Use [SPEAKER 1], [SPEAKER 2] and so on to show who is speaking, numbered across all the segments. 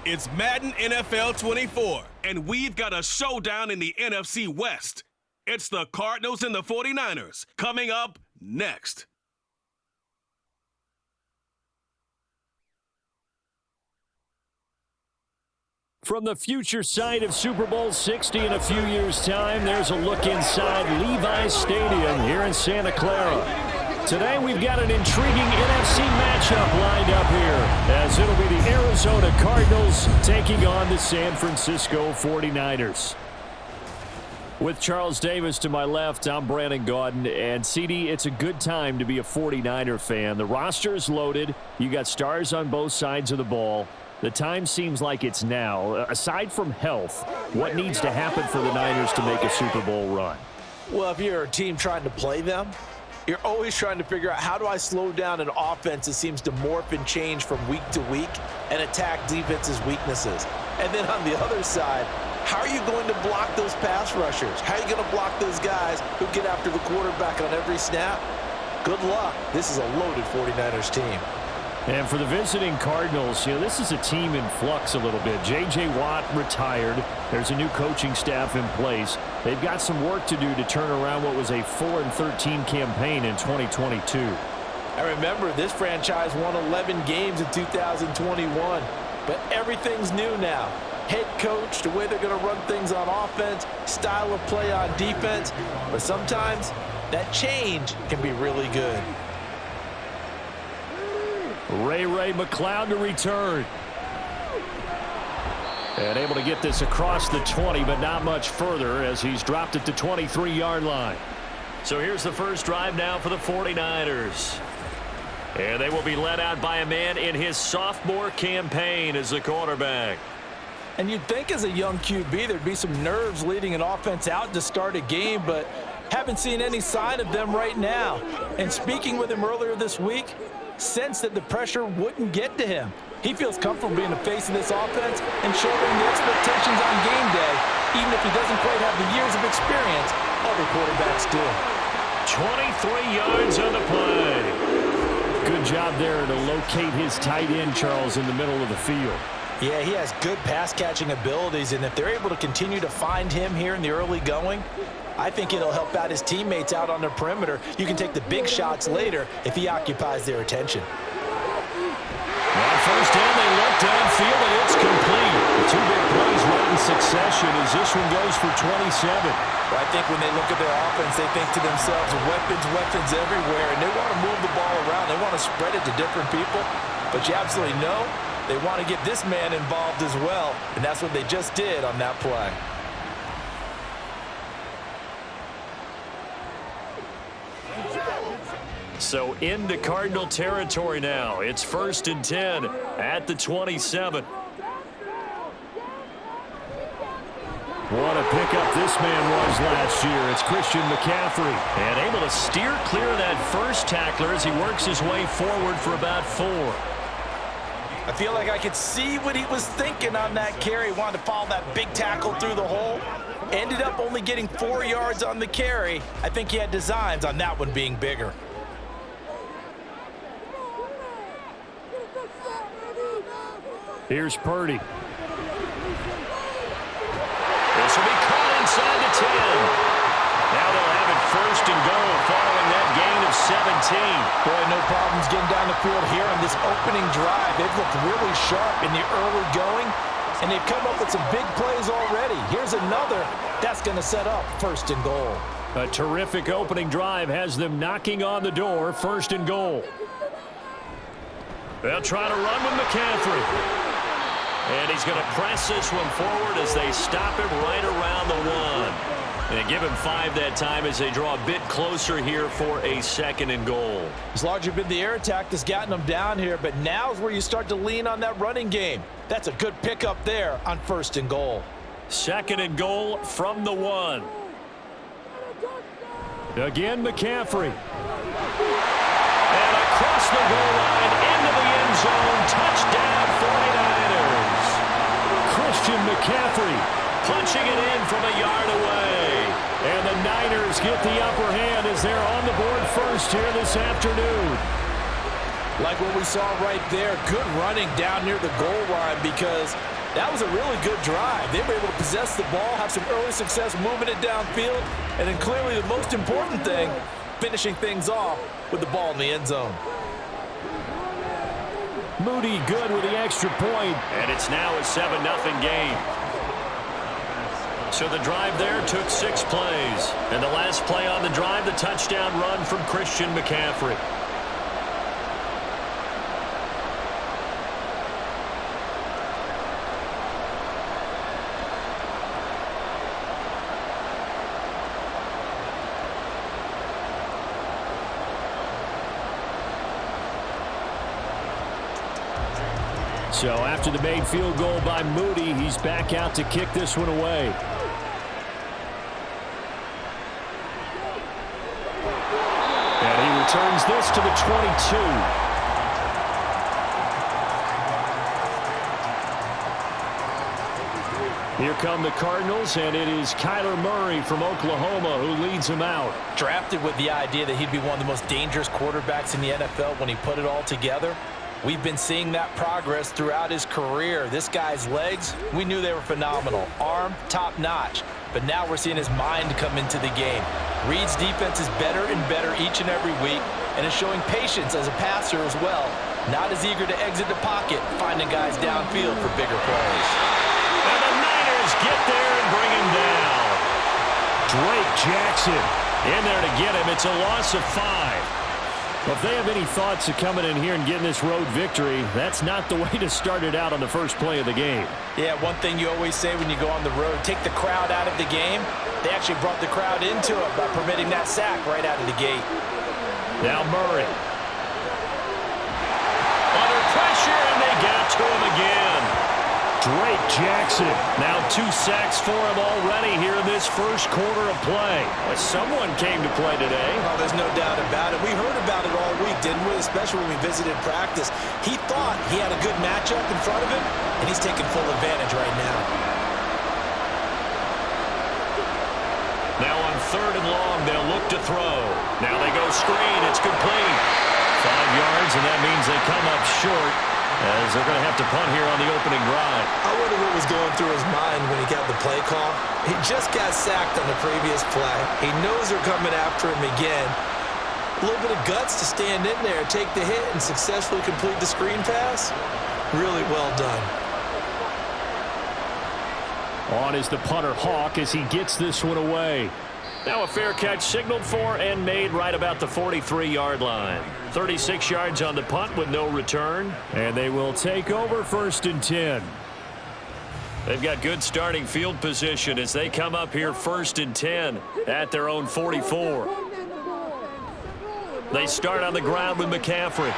[SPEAKER 1] It's Madden NFL 24, and we've got a showdown in the NFC West. It's the Cardinals and the 49ers coming up next.
[SPEAKER 2] From the future site of Super Bowl 60 in a few years' time, there's a look inside Levi's Stadium here in Santa Clara. Today we've got an intriguing NFC matchup lined up here, as it'll be the Arizona Cardinals taking on the San Francisco 49ers. With Charles Davis to my left, I'm Brandon Gaudin, and CD, it's a good time to be a 49er fan. The roster is loaded. You got stars on both sides of the ball. The time seems like it's now. Aside from health, what needs to happen for the Niners to make a Super Bowl run?
[SPEAKER 3] Well, if you're a team trying to play them, you're always trying to figure out, how do I slow down an offense that seems to morph and change from week to week and attack defense's weaknesses? And then on the other side, how are you going to block those pass rushers? How are you going to block those guys who get after the quarterback on every snap? Good luck. This is a loaded 49ers team.
[SPEAKER 2] And for the visiting Cardinals, this is a team in flux a little bit. J.J. Watt retired. There's a new coaching staff in place. They've got some work to do to turn around what was a 4-13 campaign in 2022.
[SPEAKER 3] I remember this franchise won 11 games in 2021, but everything's new now. Head coach, the way they're going to run things on offense, style of play on defense, but sometimes that change can be really good.
[SPEAKER 2] Ray McCloud to return. And able to get this across the 20, but not much further as he's dropped at the 23-yard line. So here's the first drive now for the 49ers. And they will be led out by a man in his sophomore campaign as the quarterback.
[SPEAKER 3] And you'd think as a young QB there'd be some nerves leading an offense out to start a game, but haven't seen any sign of them right now. And speaking with him earlier this week, sensed that the pressure wouldn't get to him. He feels comfortable being the face of this offense and shouldering the expectations on game day, even if he doesn't quite have the years of experience other quarterbacks do.
[SPEAKER 2] 23 yards on the play. Good job there to locate his tight end, Charles, in the middle of the field.
[SPEAKER 3] Yeah, he has good pass-catching abilities, and if they're able to continue to find him here in the early going, I think it'll help out his teammates out on the perimeter. You can take the big shots later if he occupies their attention.
[SPEAKER 2] On first down, they look downfield, and it's complete. The two big plays right in succession as this one goes for 27.
[SPEAKER 3] Well, I think when they look at their offense, they think to themselves, weapons everywhere, and they want to move the ball around. They want to spread it to different people, but you absolutely know they want to get this man involved as well, and that's what they just did on that play.
[SPEAKER 2] So into Cardinal territory now. It's 1st and 10 at the 27. What a pickup this man was last year. It's Christian McCaffrey. And able to steer clear of that first tackler as he works his way forward for about 4.
[SPEAKER 3] I feel like I could see what he was thinking on that carry. Wanted to follow that big tackle through the hole. Ended up only getting 4 yards on the carry. I think he had designs on that one being bigger.
[SPEAKER 2] Here's Purdy. This will be caught inside the 10. Now they'll have it 1st and goal following that gain of 17.
[SPEAKER 3] Boy, no problems getting down the field here on this opening drive. They've looked really sharp in the early going, and they've come up with some big plays already. Here's another. That's going to set up 1st and goal.
[SPEAKER 2] A terrific opening drive has them knocking on the door. 1st and goal. They'll try to run with McCaffrey. And he's going to press this one forward as they stop him right around the 1. And give him 5 that time as they draw a bit closer here for a 2nd and goal.
[SPEAKER 3] It's largely been the air attack that's gotten them down here, but now's where you start to lean on that running game. That's a good pickup there on 1st and goal.
[SPEAKER 2] 2nd and goal from the 1. Again, McCaffrey. And across the goal line into the end zone. Touchdown, 49ers. Christian McCaffrey punching it in from a yard away. And the Niners get the upper hand as they're on the board first here this afternoon.
[SPEAKER 3] Like what we saw right there, good running down near the goal line because That was a really good drive. They were able to possess the ball, have some early success moving it downfield, and then clearly the most important thing, finishing things off with the ball in the end zone.
[SPEAKER 2] Moody good with the extra point, and it's now a 7-0 game. So the drive there took 6 plays, and the last play on the drive, the touchdown run from Christian McCaffrey. So after the made field goal by Moody, he's back out to kick this one away. And he returns this to the 22. Here come the Cardinals, and it is Kyler Murray from Oklahoma who leads them out.
[SPEAKER 3] Drafted with the idea that he'd be one of the most dangerous quarterbacks in the NFL when he put it all together. We've been seeing that progress throughout his career. This guy's legs, we knew they were phenomenal. Arm, top-notch. But now we're seeing his mind come into the game. Reed's defense is better and better each and every week, and is showing patience as a passer as well. Not as eager to exit the pocket, finding guys downfield for bigger plays.
[SPEAKER 2] And the Niners get there and bring him down. Drake Jackson in there to get him. It's a loss of 5. Well, if they have any thoughts of coming in here and getting this road victory, that's not the way to start it out on the first play of the game.
[SPEAKER 3] Yeah, one thing you always say when you go on the road, take the crowd out of the game. They actually brought the crowd into it by permitting that sack right out of the gate.
[SPEAKER 2] Now Murray. Under pressure, and they got to him again. Drake Jackson. Now 2 sacks for him already here in this first quarter of play. Well, someone came to play today.
[SPEAKER 3] Oh, there's no doubt about it. We heard about it all week, didn't we? Especially when we visited practice. He thought he had a good matchup in front of him, and he's taking full advantage right now.
[SPEAKER 2] Now on 3rd and long, they'll look to throw. Now they go screen. It's complete. 5 yards, and that means they come up short, as they're going to have to punt here on the opening drive.
[SPEAKER 3] I wonder what was going through his mind when he got the play call. He just got sacked on the previous play. He knows they're coming after him again. A little bit of guts to stand in there, take the hit, and successfully complete the screen pass. Really well done.
[SPEAKER 2] On is the punter Hawk as he gets this one away. Now a fair catch signaled for and made right about the 43-yard line. 36 yards on the punt with no return. And they will take over 1st and 10. They've got good starting field position as they come up here 1st and 10 at their own 44. They start on the ground with McCaffrey.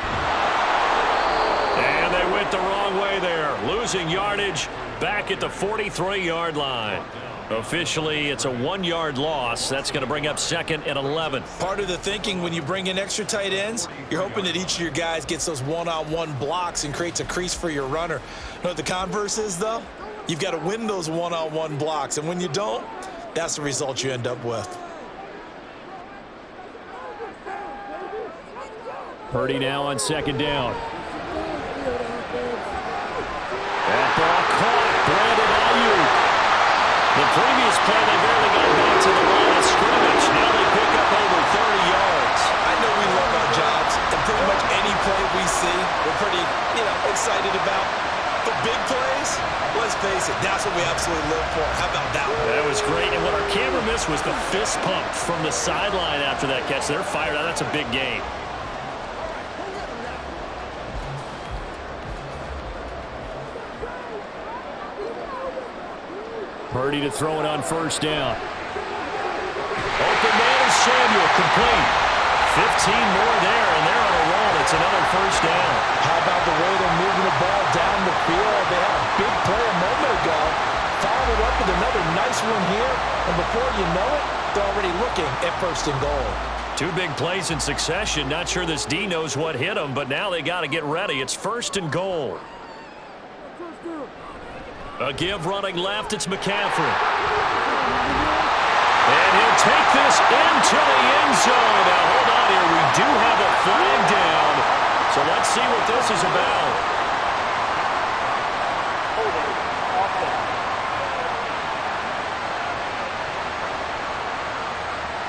[SPEAKER 2] And they went the wrong way there, losing yardage back at the 43-yard line. Officially, it's a 1-yard loss. That's going to bring up 2nd and 11.
[SPEAKER 3] Part of the thinking when you bring in extra tight ends, you're hoping that each of your guys gets those one-on-one blocks and creates a crease for your runner. You know what the converse is, though? You've got to win those one-on-one blocks, and when you don't, that's the result you end up with.
[SPEAKER 2] Purdy now on 2nd down. That ball caught. Brandon Ayuk. The previous play, they barely got back to the line of scrimmage. Now they pick up over 30 yards.
[SPEAKER 3] I know we love our jobs, and pretty much any play we see, we're pretty, excited about. But big plays, let's face it, that's what we absolutely live for. How about that one?
[SPEAKER 2] That was great, and what our camera missed was the fist pump from the sideline after that catch. They're fired out. That's a big game. Purdy to throw it on 1st down. Open man is Samuel, complete. 15 more there, and they're on a roll. It's another 1st down.
[SPEAKER 3] How about the way they're moving the ball down the field? They had a big play a moment ago. Followed it up with another nice one here, and before you know it, they're already looking at 1st and goal.
[SPEAKER 2] 2 big plays in succession. Not sure this D knows what hit them, but now they got to get ready. It's 1st and goal. A give running left, it's McCaffrey. And he'll take this into the end zone. Now, hold on here. We do have a flag down. So let's see what this is about.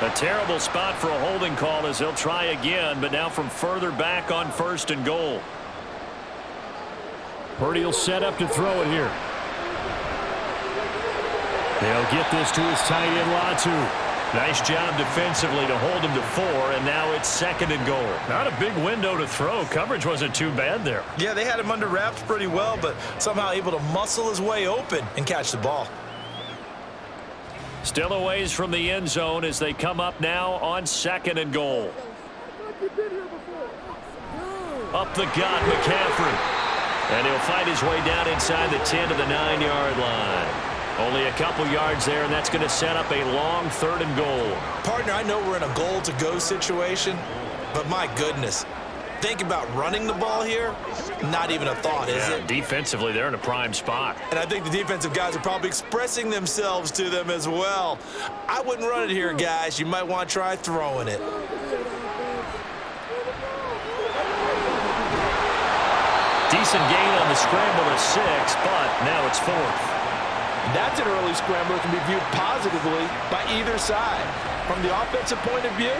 [SPEAKER 2] A terrible spot for a holding call as he'll try again, but now from further back on 1st and goal. Purdy will set up to throw it here. They'll get this to his tight end, Latu. Nice job defensively to hold him to 4, and now it's 2nd and goal. Not a big window to throw. Coverage wasn't too bad there.
[SPEAKER 3] Yeah, they had him under wraps pretty well, but somehow able to muscle his way open and catch the ball.
[SPEAKER 2] Still a ways from the end zone as they come up now on 2nd and goal. Up the gut, McCaffrey. And he'll fight his way down inside the 10 to the 9-yard line. Only a couple yards there, and that's going to set up a long 3rd and goal.
[SPEAKER 3] Partner, I know we're in a goal-to-go situation, but my goodness. Think about running the ball here. Not even a thought, is it?
[SPEAKER 2] Defensively, they're in a prime spot.
[SPEAKER 3] And I think the defensive guys are probably expressing themselves to them as well. I wouldn't run it here, guys. You might want to try throwing it.
[SPEAKER 2] Decent gain on the scramble to 6, but now it's 4th.
[SPEAKER 3] That's an early scramble that can be viewed positively by either side. From the offensive point of view,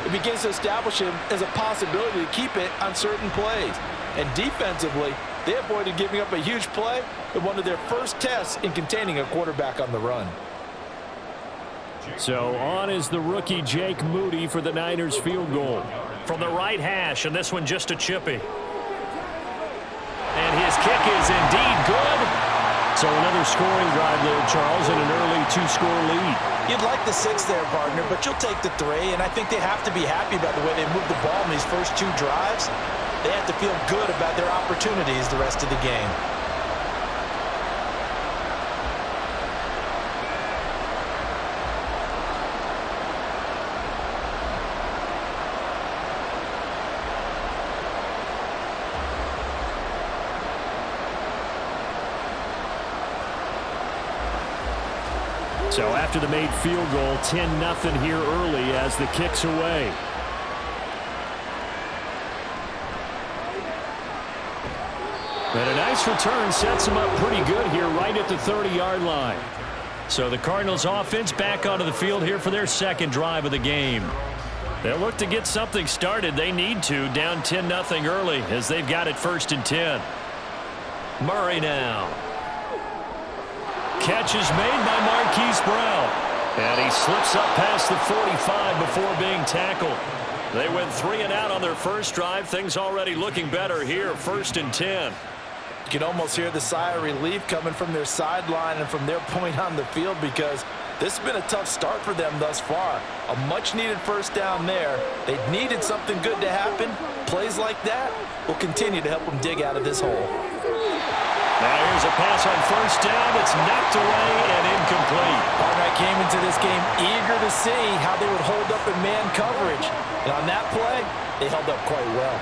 [SPEAKER 3] it begins to establish him as a possibility to keep it on certain plays. And defensively, they avoided giving up a huge play in one of their first tests in containing a quarterback on the run.
[SPEAKER 2] So on is the rookie Jake Moody for the Niners field goal. From the right hash, and this one just a chippy. And his kick is indeed good. So another scoring drive there, Charles, and an early 2-score lead.
[SPEAKER 3] You'd like the 6 there, partner, but you'll take the 3, and I think they have to be happy about the way they moved the ball in these first 2 drives. They have to feel good about their opportunities the rest of the game.
[SPEAKER 2] So after the made field goal, 10-0 here early as the kick's away. And a nice return sets them up pretty good here right at the 30-yard line. So the Cardinals offense back onto the field here for their 2nd drive of the game. They'll look to get something started. They need to, down 10-0 early as they've got it 1st and 10. Murray now. Catch is made by Marquise Brown. And he slips up past the 45 before being tackled. They went 3 and out on their first drive. Things already looking better here, 1st and 10.
[SPEAKER 3] You can almost hear the sigh of relief coming from their sideline and from their point on the field because this has been a tough start for them thus far. A much-needed first down there. They needed something good to happen. Plays like that will continue to help them dig out of this hole.
[SPEAKER 2] Now here's a pass on 1st down. It's knocked away and incomplete.
[SPEAKER 3] Partner came into this game eager to see how they would hold up in man coverage. And on that play, they held up quite well.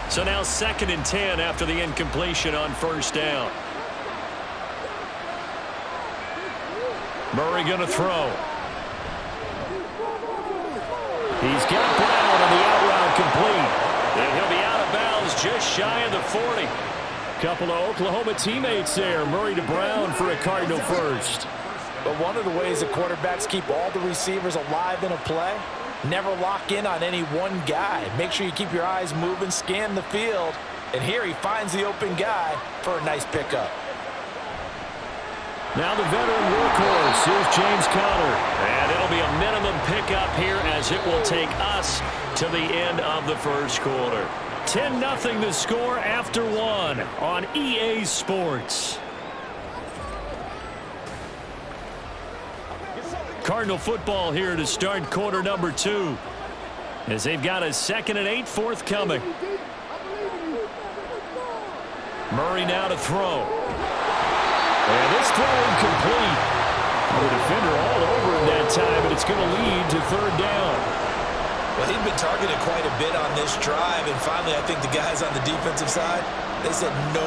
[SPEAKER 2] So now 2nd and 10 after the incompletion on 1st down. Murray going to throw. He's got Brown on the out route complete. And he'll be out of bounds just shy of the 40. Couple of Oklahoma teammates there. Murray to Brown for a Cardinal first.
[SPEAKER 3] But one of the ways that quarterbacks keep all the receivers alive in a play, never lock in on any one guy. Make sure you keep your eyes moving, scan the field. And here he finds the open guy for a nice pickup.
[SPEAKER 2] Now the veteran workhorse, here's James Conner. And it'll be a minimum pickup here as it will take us to the end of the first quarter. 10-0 the score after 1 on EA Sports. Cardinal football here to start quarter number 2. As they've got a 2nd and 8 forthcoming. Murray now to throw. And this throw incomplete. The defender all over him that time, but it's going to lead to 3rd down.
[SPEAKER 3] Well, he'd been targeted quite a bit on this drive, and finally I think the guys on the defensive side, they said no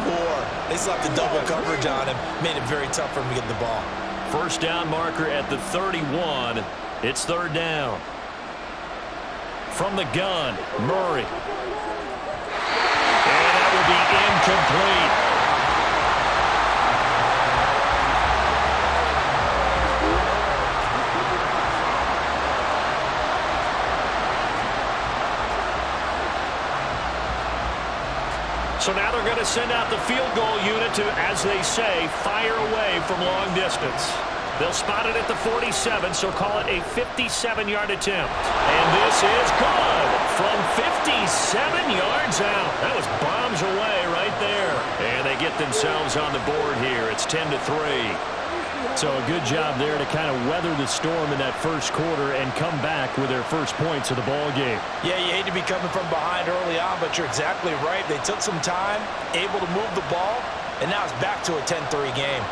[SPEAKER 3] more. They slapped the double coverage on him, made it very tough for him to get the ball.
[SPEAKER 2] 1st down marker at the 31. It's 3rd down. From the gun, Murray. And that will be incomplete. So now they're going to send out the field goal unit to, as they say, fire away from long distance. They'll spot it at the 47, so call it a 57-yard attempt. And this is good from 57 yards out. That was bombs away right there. And they get themselves on the board here. It's 10-3. So a good job there to kind of weather the storm in that first quarter and come back with their first points of the ball game.
[SPEAKER 3] Yeah, you hate to be coming from behind early on, but you're exactly right. They took some time, able to move the ball, and now it's back to a 10-3 game.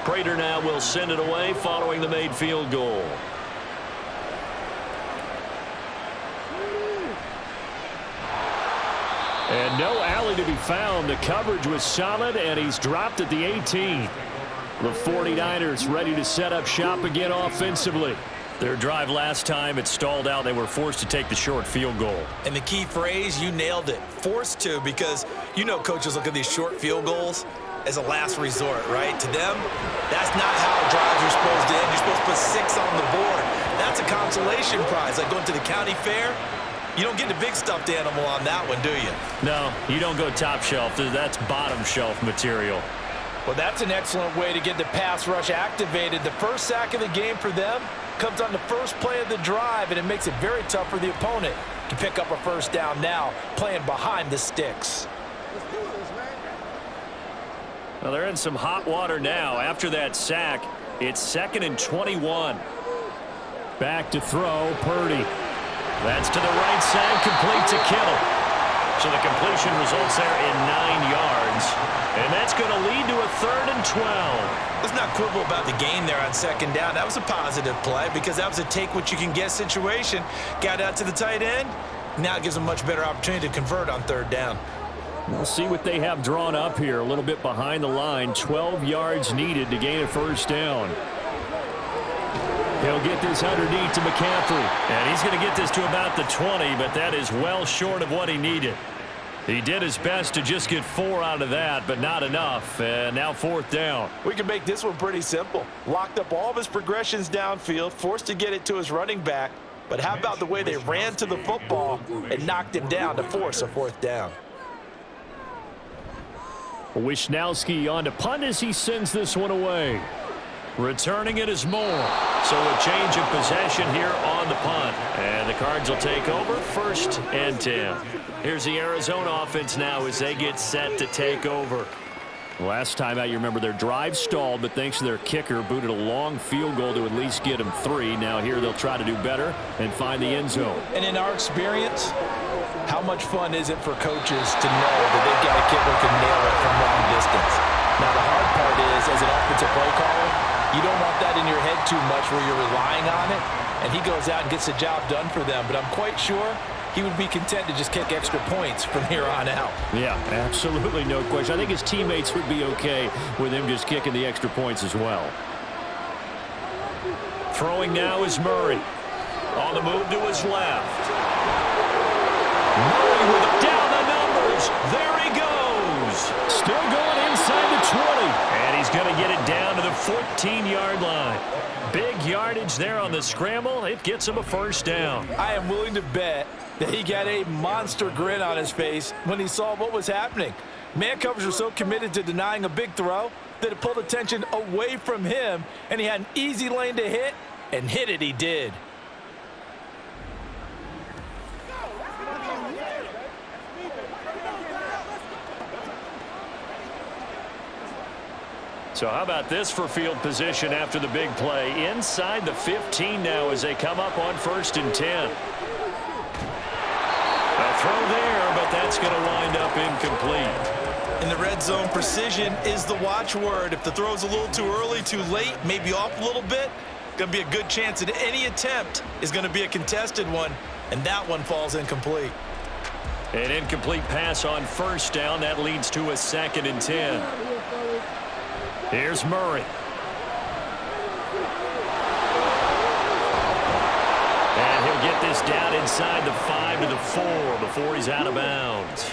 [SPEAKER 2] Prater now will send it away following the made field goal. And no alley to be found. The coverage was solid, and he's dropped at the 18. The 49ers ready to set up shop again offensively. Their drive last time, it stalled out. They were forced to take the short field goal.
[SPEAKER 3] And the key phrase, you nailed it. Forced to, because you know coaches look at these short field goals as a last resort, right? To them, that's not how drives are supposed to end. You're supposed to put 6 on the board. That's a consolation prize. Like going to the county fair, you don't get the big stuffed animal on that one, do you?
[SPEAKER 2] No, you don't go top shelf. That's bottom shelf material.
[SPEAKER 3] Well, that's an excellent way to get the pass rush activated. The first sack of the game for them comes on the first play of the drive, and it makes it very tough for the opponent to pick up a first down now, playing behind the sticks.
[SPEAKER 2] Well, they're in some hot water now. After that sack, it's 2nd and 21. Back to throw, Purdy. That's to the right side, complete to Kittle. So the completion results there in 9 yards. And that's going to lead to a 3rd and 12.
[SPEAKER 3] Let's not quibble about the gain there on 2nd down. That was a positive play because that was a take-what-you-can-get situation. Got out to the tight end. Now it gives them a much better opportunity to convert on 3rd down.
[SPEAKER 2] We'll see what they have drawn up here. A little bit behind the line. 12 yards needed to gain a first down. He'll get this underneath to McCaffrey. And he's going to get this to about the 20, but that is well short of what he needed. He did his best to just get 4 out of that, but not enough. And now 4th down.
[SPEAKER 3] We can make this one pretty simple. Locked up all of his progressions downfield, forced to get it to his running back. But how about the way they ran to the football and knocked him down to force a 4th down?
[SPEAKER 2] Wisnowski on to punt as he sends this one away. Returning it is Moore. So a change of possession here on the punt. And the Cards will take over 1st and 10. Here's the Arizona offense now as they get set to take over. Last time out, you remember their drive stalled, but thanks to their kicker, booted a long field goal to at least get them 3. Now here they'll try to do better and find the end zone.
[SPEAKER 3] And in our experience, how much fun is it for coaches to know that they've got a kicker who can nail it from long distance? Now the hard part is, as an offensive play caller, you don't want that in your head too much where you're relying on it, and he goes out and gets the job done for them. But I'm quite sure he would be content to just kick extra points from here on out.
[SPEAKER 2] Yeah, absolutely no question. I think his teammates would be okay with him just kicking the extra points as well. Throwing now is Murray. On the move to his left. Murray with it down the numbers. There he goes. Still going inside the 20. And he's going to get it down to the 14-yard line. Big yardage there on the scramble. It gets him a first down.
[SPEAKER 3] I am willing to bet that he got a monster grin on his face when he saw what was happening. Man coverage were so committed to denying a big throw that it pulled attention away from him, and he had an easy lane to hit, and hit it he did.
[SPEAKER 2] So how about this for field position after the big play? Inside the 15 now as they come up on 1st and 10. A throw there, but that's going to wind up incomplete.
[SPEAKER 3] In the red zone, precision is the watchword. If the throw's a little too early, too late, maybe off a little bit, going to be a good chance that any attempt is going to be a contested one, and that one falls incomplete.
[SPEAKER 2] An incomplete pass on 1st down. That leads to a 2nd and 10. Here's Murray. And he'll get this down inside the 5 to the 4 before he's out of bounds.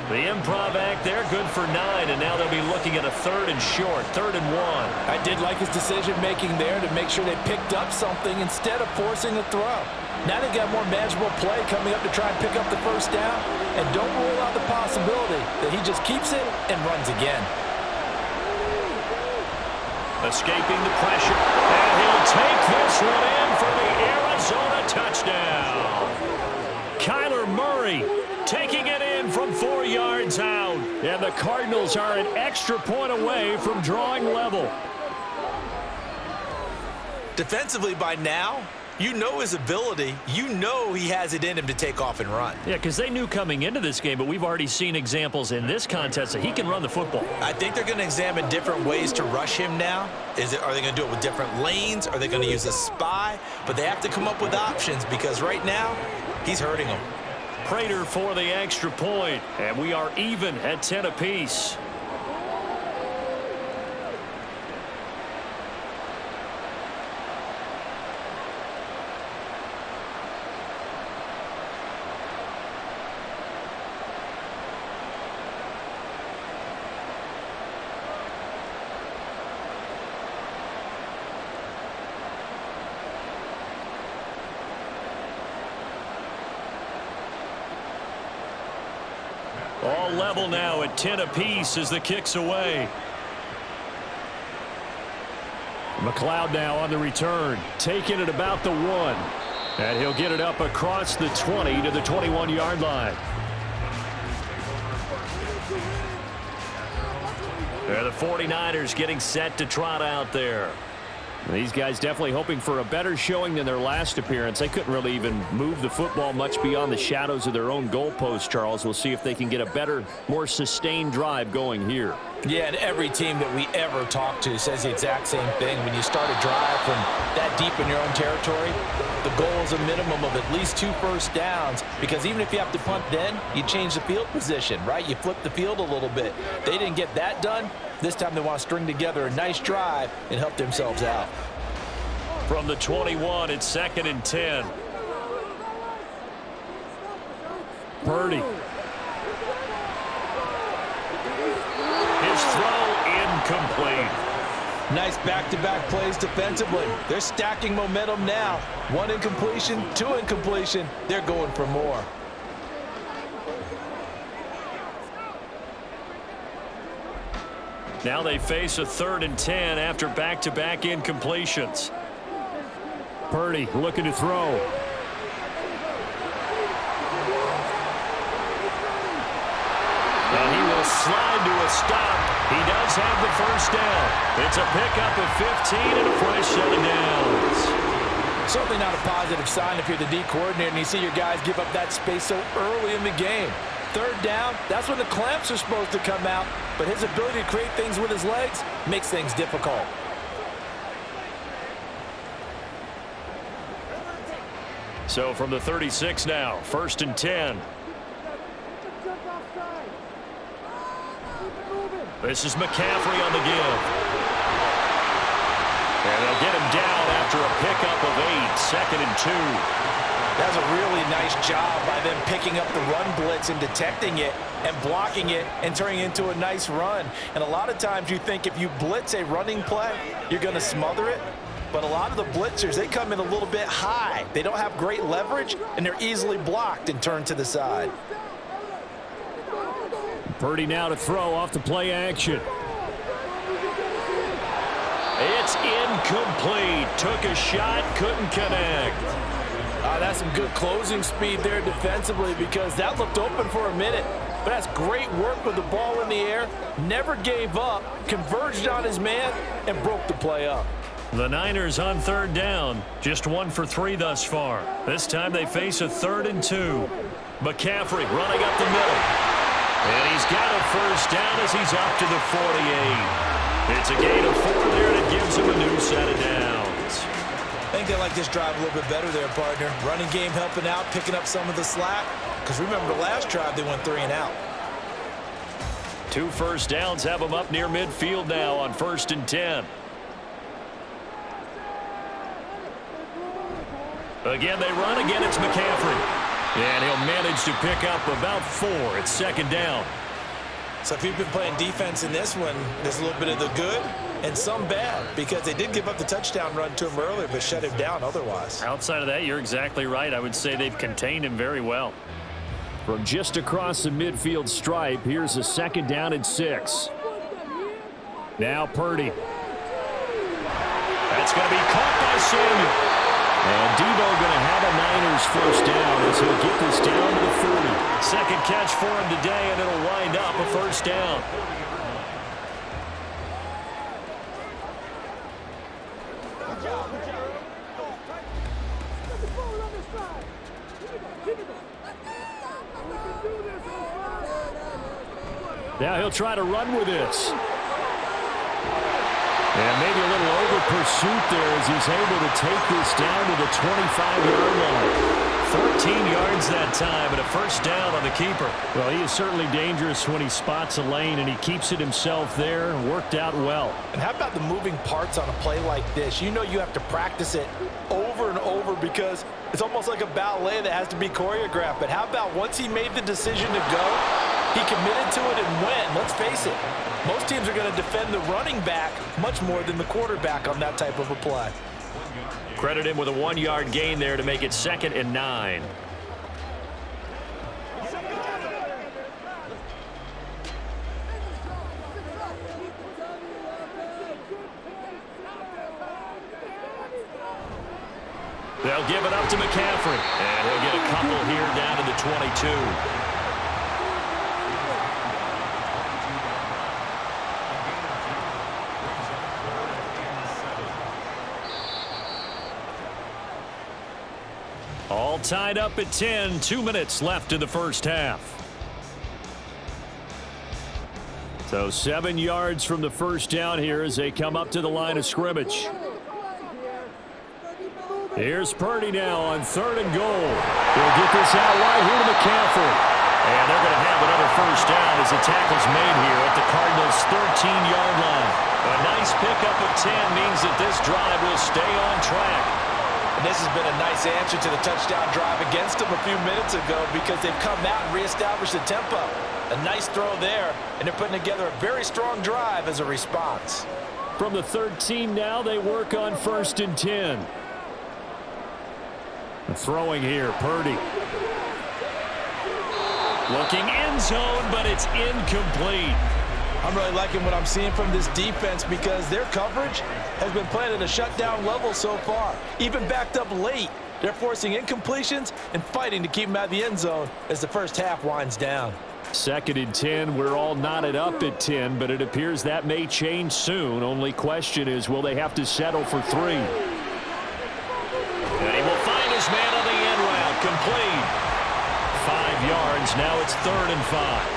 [SPEAKER 2] The improv act there, good for 9, and now they'll be looking at a 3rd and short, 3rd and 1.
[SPEAKER 3] I did like his decision-making there to make sure they picked up something instead of forcing a throw. Now they've got more manageable play coming up to try and pick up the first down, and don't rule out the possibility that he just keeps it and runs again.
[SPEAKER 2] Escaping the pressure, and he'll take this one in for the Arizona touchdown. Kyler Murray taking it in from 4 yards out. And the Cardinals are an extra point away from drawing level.
[SPEAKER 3] Defensively by now, you know his ability. You know he has it in him to take off and run.
[SPEAKER 2] Yeah, because they knew coming into this game, but we've already seen examples in this contest that he can run the football.
[SPEAKER 3] I think they're going to examine different ways to rush him now. Are they going to do it with different lanes? Are they going to use a spy? But they have to come up with options because right now, he's hurting them.
[SPEAKER 2] Prater for the extra point, and we are even at 10 apiece. All level now at 10 apiece as the kick's away. McLeod now on the return, taking it about the 1. And he'll get it up across the 20 to the 21-yard line. And the 49ers getting set to trot out there. These guys definitely hoping for a better showing than their last appearance. They couldn't really even move the football much beyond the shadows of their own goalpost, Charles. We'll see if they can get a better, more sustained drive going here.
[SPEAKER 3] Yeah, and every team that we ever talk to says the exact same thing. When you start a drive from that deep in your own territory, the goal is a minimum of at least 2 first downs, because even if you have to punt then, you change the field position, right? You flip the field a little bit. They didn't get that done. This time they want to string together a nice drive and help themselves out.
[SPEAKER 2] From the 21, it's 2nd and 10. Purdy. His throw incomplete.
[SPEAKER 3] Nice back-to-back plays defensively. They're stacking momentum now. 1 incompletion, 2 incompletion. They're going for more.
[SPEAKER 2] Now they face a 3rd and 10 after back-to-back incompletions. Purdy looking to throw. And he will slide to a stop. He does have the first down. It's a pickup of 15 and a fresh set of downs.
[SPEAKER 3] Certainly not a positive sign if you're the D coordinator and you see your guys give up that space so early in the game. 3rd down, that's when the clamps are supposed to come out, but his ability to create things with his legs makes things difficult.
[SPEAKER 2] So from the 36 now, 1st and 10. This is McCaffrey on the give. And they'll get him down after a pickup of 8, 2nd and 2.
[SPEAKER 3] That's a really nice job by them picking up the run blitz and detecting it and blocking it and turning it into a nice run. And a lot of times you think if you blitz a running play, you're going to smother it. But a lot of the blitzers, they come in a little bit high. They don't have great leverage, and they're easily blocked and turned to the side.
[SPEAKER 2] Purdy now to throw off the play action. It's incomplete. Took a shot, couldn't connect.
[SPEAKER 3] That's some good closing speed there defensively, because that looked open for a minute. But that's great work with the ball in the air. Never gave up, converged on his man, and broke the play up.
[SPEAKER 2] The Niners on 3rd down, just 1 for 3 thus far. This time they face a 3rd and 2. McCaffrey running up the middle. And he's got a first down as he's up to the 48. It's a gain of 4 there, and it gives him a new set of downs.
[SPEAKER 3] I think they like this drive a little bit better there, partner. Running game helping out, picking up some of the slack. Because remember, the last drive they went 3 and out.
[SPEAKER 2] 2 first downs have them up near midfield now on 1st and 10. Again, they run. Again, it's McCaffrey. And he'll manage to pick up about 4. It's second down.
[SPEAKER 3] So if you've been playing defense in this one, there's a little bit of the good and some bad, because they did give up the touchdown run to him earlier, but shut him down otherwise.
[SPEAKER 2] Outside of that, you're exactly right. I would say they've contained him very well. From just across the midfield stripe, here's a second down and 6. Now Purdy. That's going to be caught by Samuel. And Debo going to have a Niners first down as he'll get this down to the 30. Second catch for him today, and it'll wind up a first down. Now he'll try to run with this. And maybe a little over pursuit there as he's able to take this down to the 25-yard line. 14 yards that time and a first down on the keeper. Well, he is certainly dangerous when he spots a lane, and he keeps it himself there and worked out well.
[SPEAKER 3] And how about the moving parts on a play like this? You know you have to practice it over and over because it's almost like a ballet that has to be choreographed. But how about once he made the decision to go, he committed to it and went. Let's face it, most teams are going to defend the running back much more than the quarterback on that type of a play.
[SPEAKER 2] Credit him with a 1-yard gain there to make it 2nd and 9. They'll give it up to McCaffrey, and he'll get a couple here down to the 22. All tied up at 10, 2 minutes left in the first half. So 7 yards from the first down here as they come up to the line of scrimmage. Here's Purdy now on 3rd and goal. He'll get this out wide here to McCaffrey. And they're going to have another first down as the tackle's made here at the Cardinals' 13-yard line. A nice pickup of 10 means that this drive will stay on track.
[SPEAKER 3] And this has been a nice answer to the touchdown drive against them a few minutes ago because they've come out and reestablished the tempo. A nice throw there, and they're putting together a very strong drive as a response.
[SPEAKER 2] From the 13 now, they work on 1st and 10. Throwing here, Purdy. Looking end zone, but it's incomplete.
[SPEAKER 3] I'm really liking what I'm seeing from this defense because their coverage has been playing at a shutdown level so far. Even backed up late, they're forcing incompletions and fighting to keep them out of the end zone as the first half winds down.
[SPEAKER 2] 2nd and 10, we're all knotted up at 10, but it appears that may change soon. Only question is, will they have to settle for 3? And he will find his man on the end route, complete. 5 yards, now it's 3rd and 5.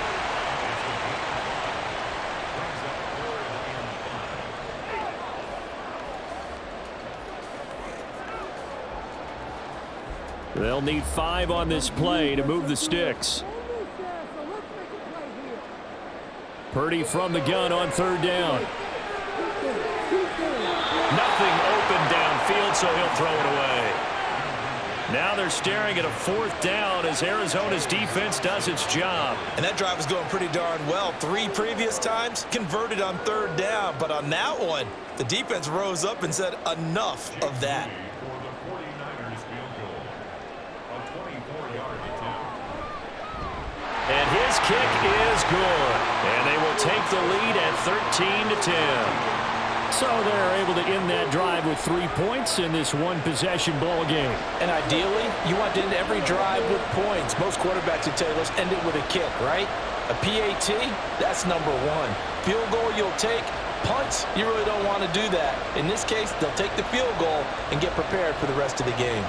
[SPEAKER 2] They'll need 5 on this play to move the sticks. Purdy from the gun on 3rd down. Nothing open downfield, so he'll throw it away. Now they're staring at a 4th down as Arizona's defense does its job.
[SPEAKER 3] And that drive was going pretty darn well. 3 previous times converted on 3rd down, but on that one, the defense rose up and said enough of that.
[SPEAKER 2] And his kick is good. And they will take the lead at 13-10. So they're able to end that drive with 3 points in this one-possession ball game.
[SPEAKER 3] And ideally, you want to end every drive with points. Most quarterbacks would tell you, let's end it with a kick, right? A PAT, that's number 1. Field goal you'll take. Punts, you really don't want to do that. In this case, they'll take the field goal and get prepared for the rest of the game.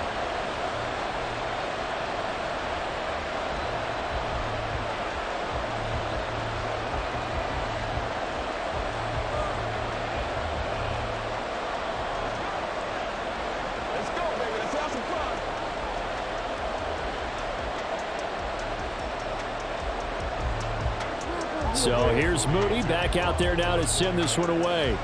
[SPEAKER 2] So here's Moody back out there now to send this one away.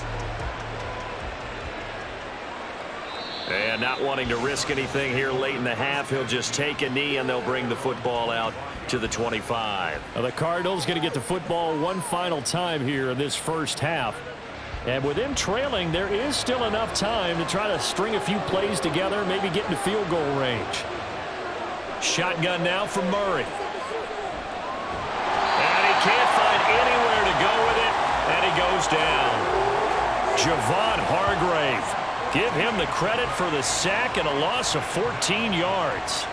[SPEAKER 2] And not wanting to risk anything here late in the half, he'll just take a knee, and they'll bring the football out to the 25.
[SPEAKER 4] Now the Cardinals going to get the football one final time here in this first half. And with them trailing, there is still enough time to try to string a few plays together, maybe get into field goal range. Shotgun now from Murray.
[SPEAKER 2] And he can't find anywhere to go with it, and he goes down. Javon Hargrave. Give him the credit for the sack and a loss of 14 yards.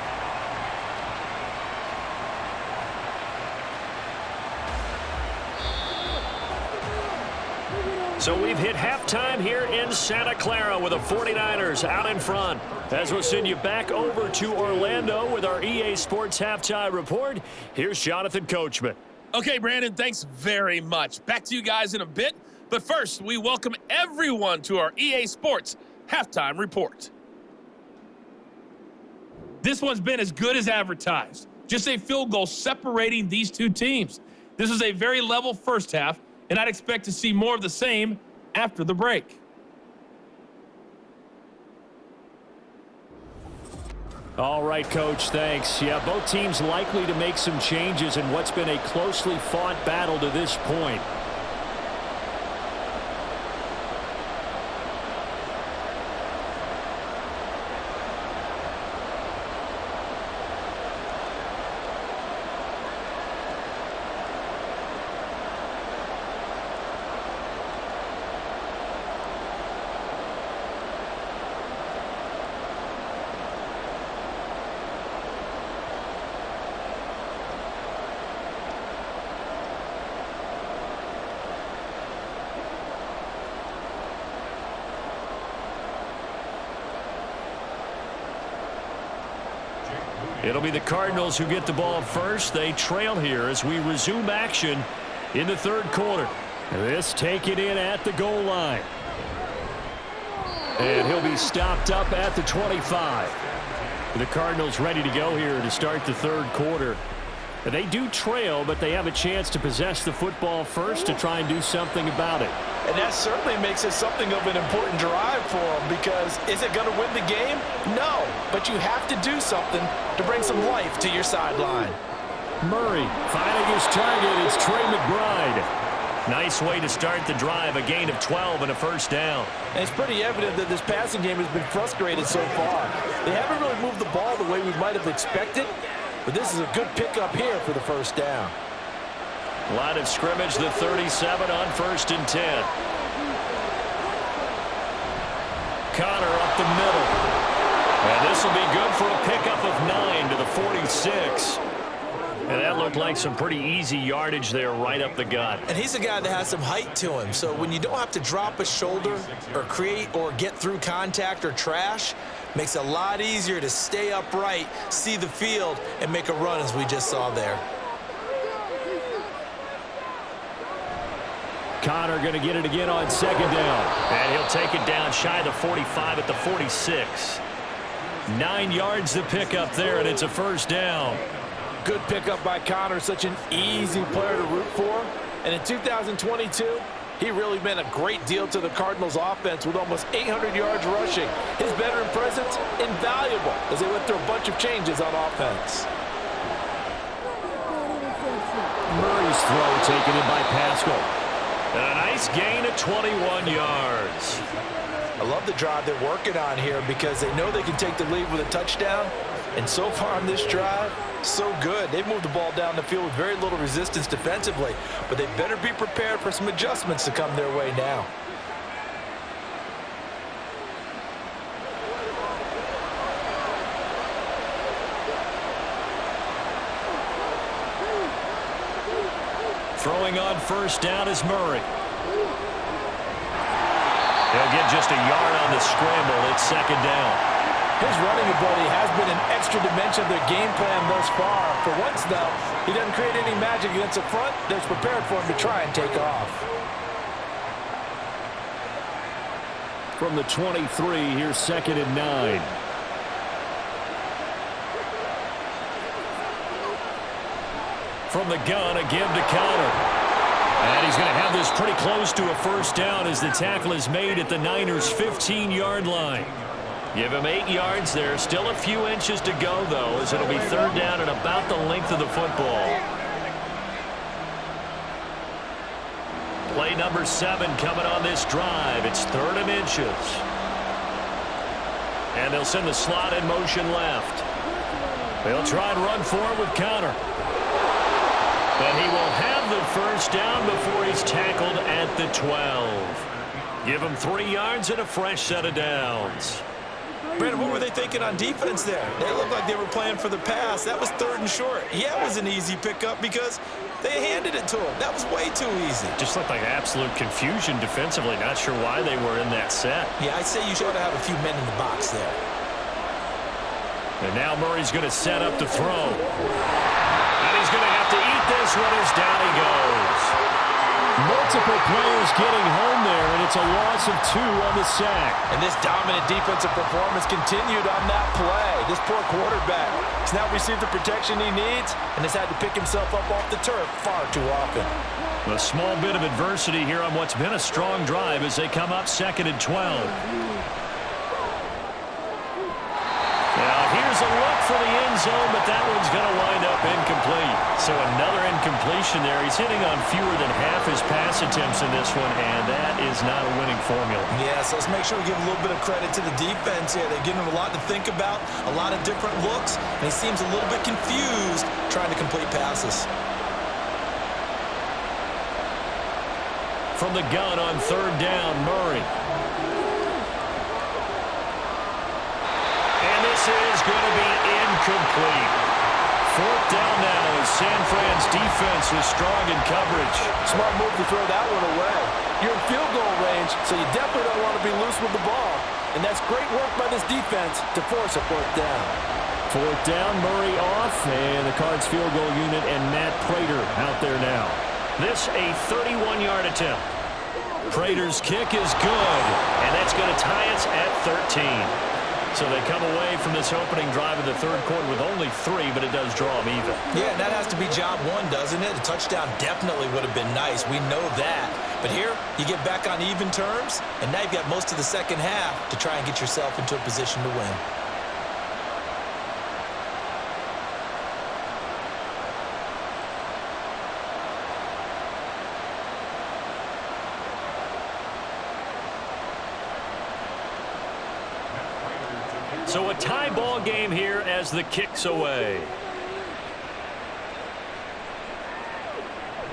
[SPEAKER 2] So we've hit halftime here in Santa Clara with the 49ers out in front. As we'll send you back over to Orlando with our EA Sports Halftime Report, here's Jonathan Coachman.
[SPEAKER 5] Okay, Brandon, thanks very much. Back to you guys in a bit. But first, we welcome everyone to our EA Sports Halftime Report. This one's been as good as advertised. Just a field goal separating these two teams. This was a very level first half, and I'd expect to see more of the same after the break.
[SPEAKER 4] All right, Coach, thanks. Yeah, both teams likely to make some changes in what's been a closely fought battle to this point. It'll be the Cardinals who get the ball first. They trail here as we resume action in the third quarter. This taken in at the goal line. And he'll be stopped up at the 25. The Cardinals ready to go here to start the third quarter. They do trail, but they have a chance to possess the football first to try and do something about it.
[SPEAKER 3] And that certainly makes it something of an important drive for them, because is it going to win the game? No, but you have to do something to bring some life to your sideline.
[SPEAKER 4] Murray finding his target. It's Trey McBride.
[SPEAKER 2] Nice way to start the drive, a gain of 12 and a first down.
[SPEAKER 3] And it's pretty evident that this passing game has been frustrated so far. They haven't really moved the ball the way we might have expected, but this is a good pickup here for the first down.
[SPEAKER 2] Line of scrimmage, the 37 on 1st and 10. Connor up the middle. And this will be good for a pickup of 9 to the 46. And that looked like some pretty easy yardage there right up the gut.
[SPEAKER 3] And he's a guy that has some height to him. So when you don't have to drop a shoulder or create or get through contact or trash, makes it a lot easier to stay upright, see the field, and make a run as we just saw there.
[SPEAKER 4] Connor going to get it again on second down.
[SPEAKER 2] And he'll take it down shy of the 45 at the 46.
[SPEAKER 4] 9 yards to pick up there, and it's a first down.
[SPEAKER 3] Good pickup by Connor, such an easy player to root for. And in 2022, he really meant a great deal to the Cardinals offense with almost 800 yards rushing. His veteran presence, invaluable as they went through a bunch of changes on offense.
[SPEAKER 4] Murray's throw taken in by Pascal.
[SPEAKER 2] And a nice gain of 21 yards.
[SPEAKER 3] I love the drive they're working on here because they know they can take the lead with a touchdown. And so far on this drive, so good. They've moved the ball down the field with very little resistance defensively, but they better be prepared for some adjustments to come their way now.
[SPEAKER 4] Throwing on first down is Murray.
[SPEAKER 2] They'll get just a yard on the scramble. It's second down.
[SPEAKER 3] His running ability has been an extra dimension of their game plan thus far. For once, though, he doesn't create any magic against the front that's prepared for him to try and take off.
[SPEAKER 4] From the 23, here's 2nd and 9. From the gun, a give to Connor. And he's going to have this pretty close to a first down as the tackle is made at the Niners' 15-yard line.
[SPEAKER 2] Give him 8 yards there. Still a few inches to go, though, as it'll be third down and about the length of the football. Play number 7 coming on this drive. It's 3rd and inches. And they'll send the slot in motion left. They'll try and run for it with Connor. And he will have the first down before he's tackled at the 12. Give him 3 yards and a fresh set of downs.
[SPEAKER 3] Brandon, what were they thinking on defense there? They looked like they were playing for the pass. That was 3rd and short. Yeah, it was an easy pickup because they handed it to him. That was way too easy.
[SPEAKER 2] Just looked like absolute confusion defensively. Not sure why they were in that set.
[SPEAKER 3] Yeah, I'd say you should have a few men in the box there.
[SPEAKER 2] And now Murray's going to set up to throw. And he's going to have to eat this one as down he goes.
[SPEAKER 4] Multiple players getting home there, and it's a loss of 2 on the sack.
[SPEAKER 3] And this dominant defensive performance continued on that play. This poor quarterback has now received the protection he needs and has had to pick himself up off the turf far too often.
[SPEAKER 2] A small bit of adversity here on what's been a strong drive as they come up 2nd and 12. Now here's a look for the end zone, but that one's going to wind up incomplete. So another incompletion there. He's hitting on fewer than half his pass attempts in this one, and that is not a winning formula.
[SPEAKER 3] Yeah, so let's make sure we give a little bit of credit to the defense here. They're giving him a lot to think about, a lot of different looks, and he seems a little bit confused trying to complete passes.
[SPEAKER 2] From the gun on 3rd down, Murray. And this is going to be incomplete. 4th down now as San Fran's defense was strong in coverage.
[SPEAKER 3] Smart move to throw that one away. You're in field goal range, so you definitely don't want to be loose with the ball. And that's great work by this defense to force a 4th down.
[SPEAKER 2] 4th down, Murray off, and the Cards field goal unit and Matt Prater out there now. This a 31-yard attempt. Prater's kick is good, and that's going to tie us at 13. So they come away from this opening drive of the 3rd quarter with only 3, but it does draw them even.
[SPEAKER 3] Yeah, and that has to be job 1, doesn't it? A touchdown definitely would have been nice. We know that. But here, you get back on even terms, and now you've got most of the second half to try and get yourself into a position to win.
[SPEAKER 2] So a tie ball game here as the kick's away.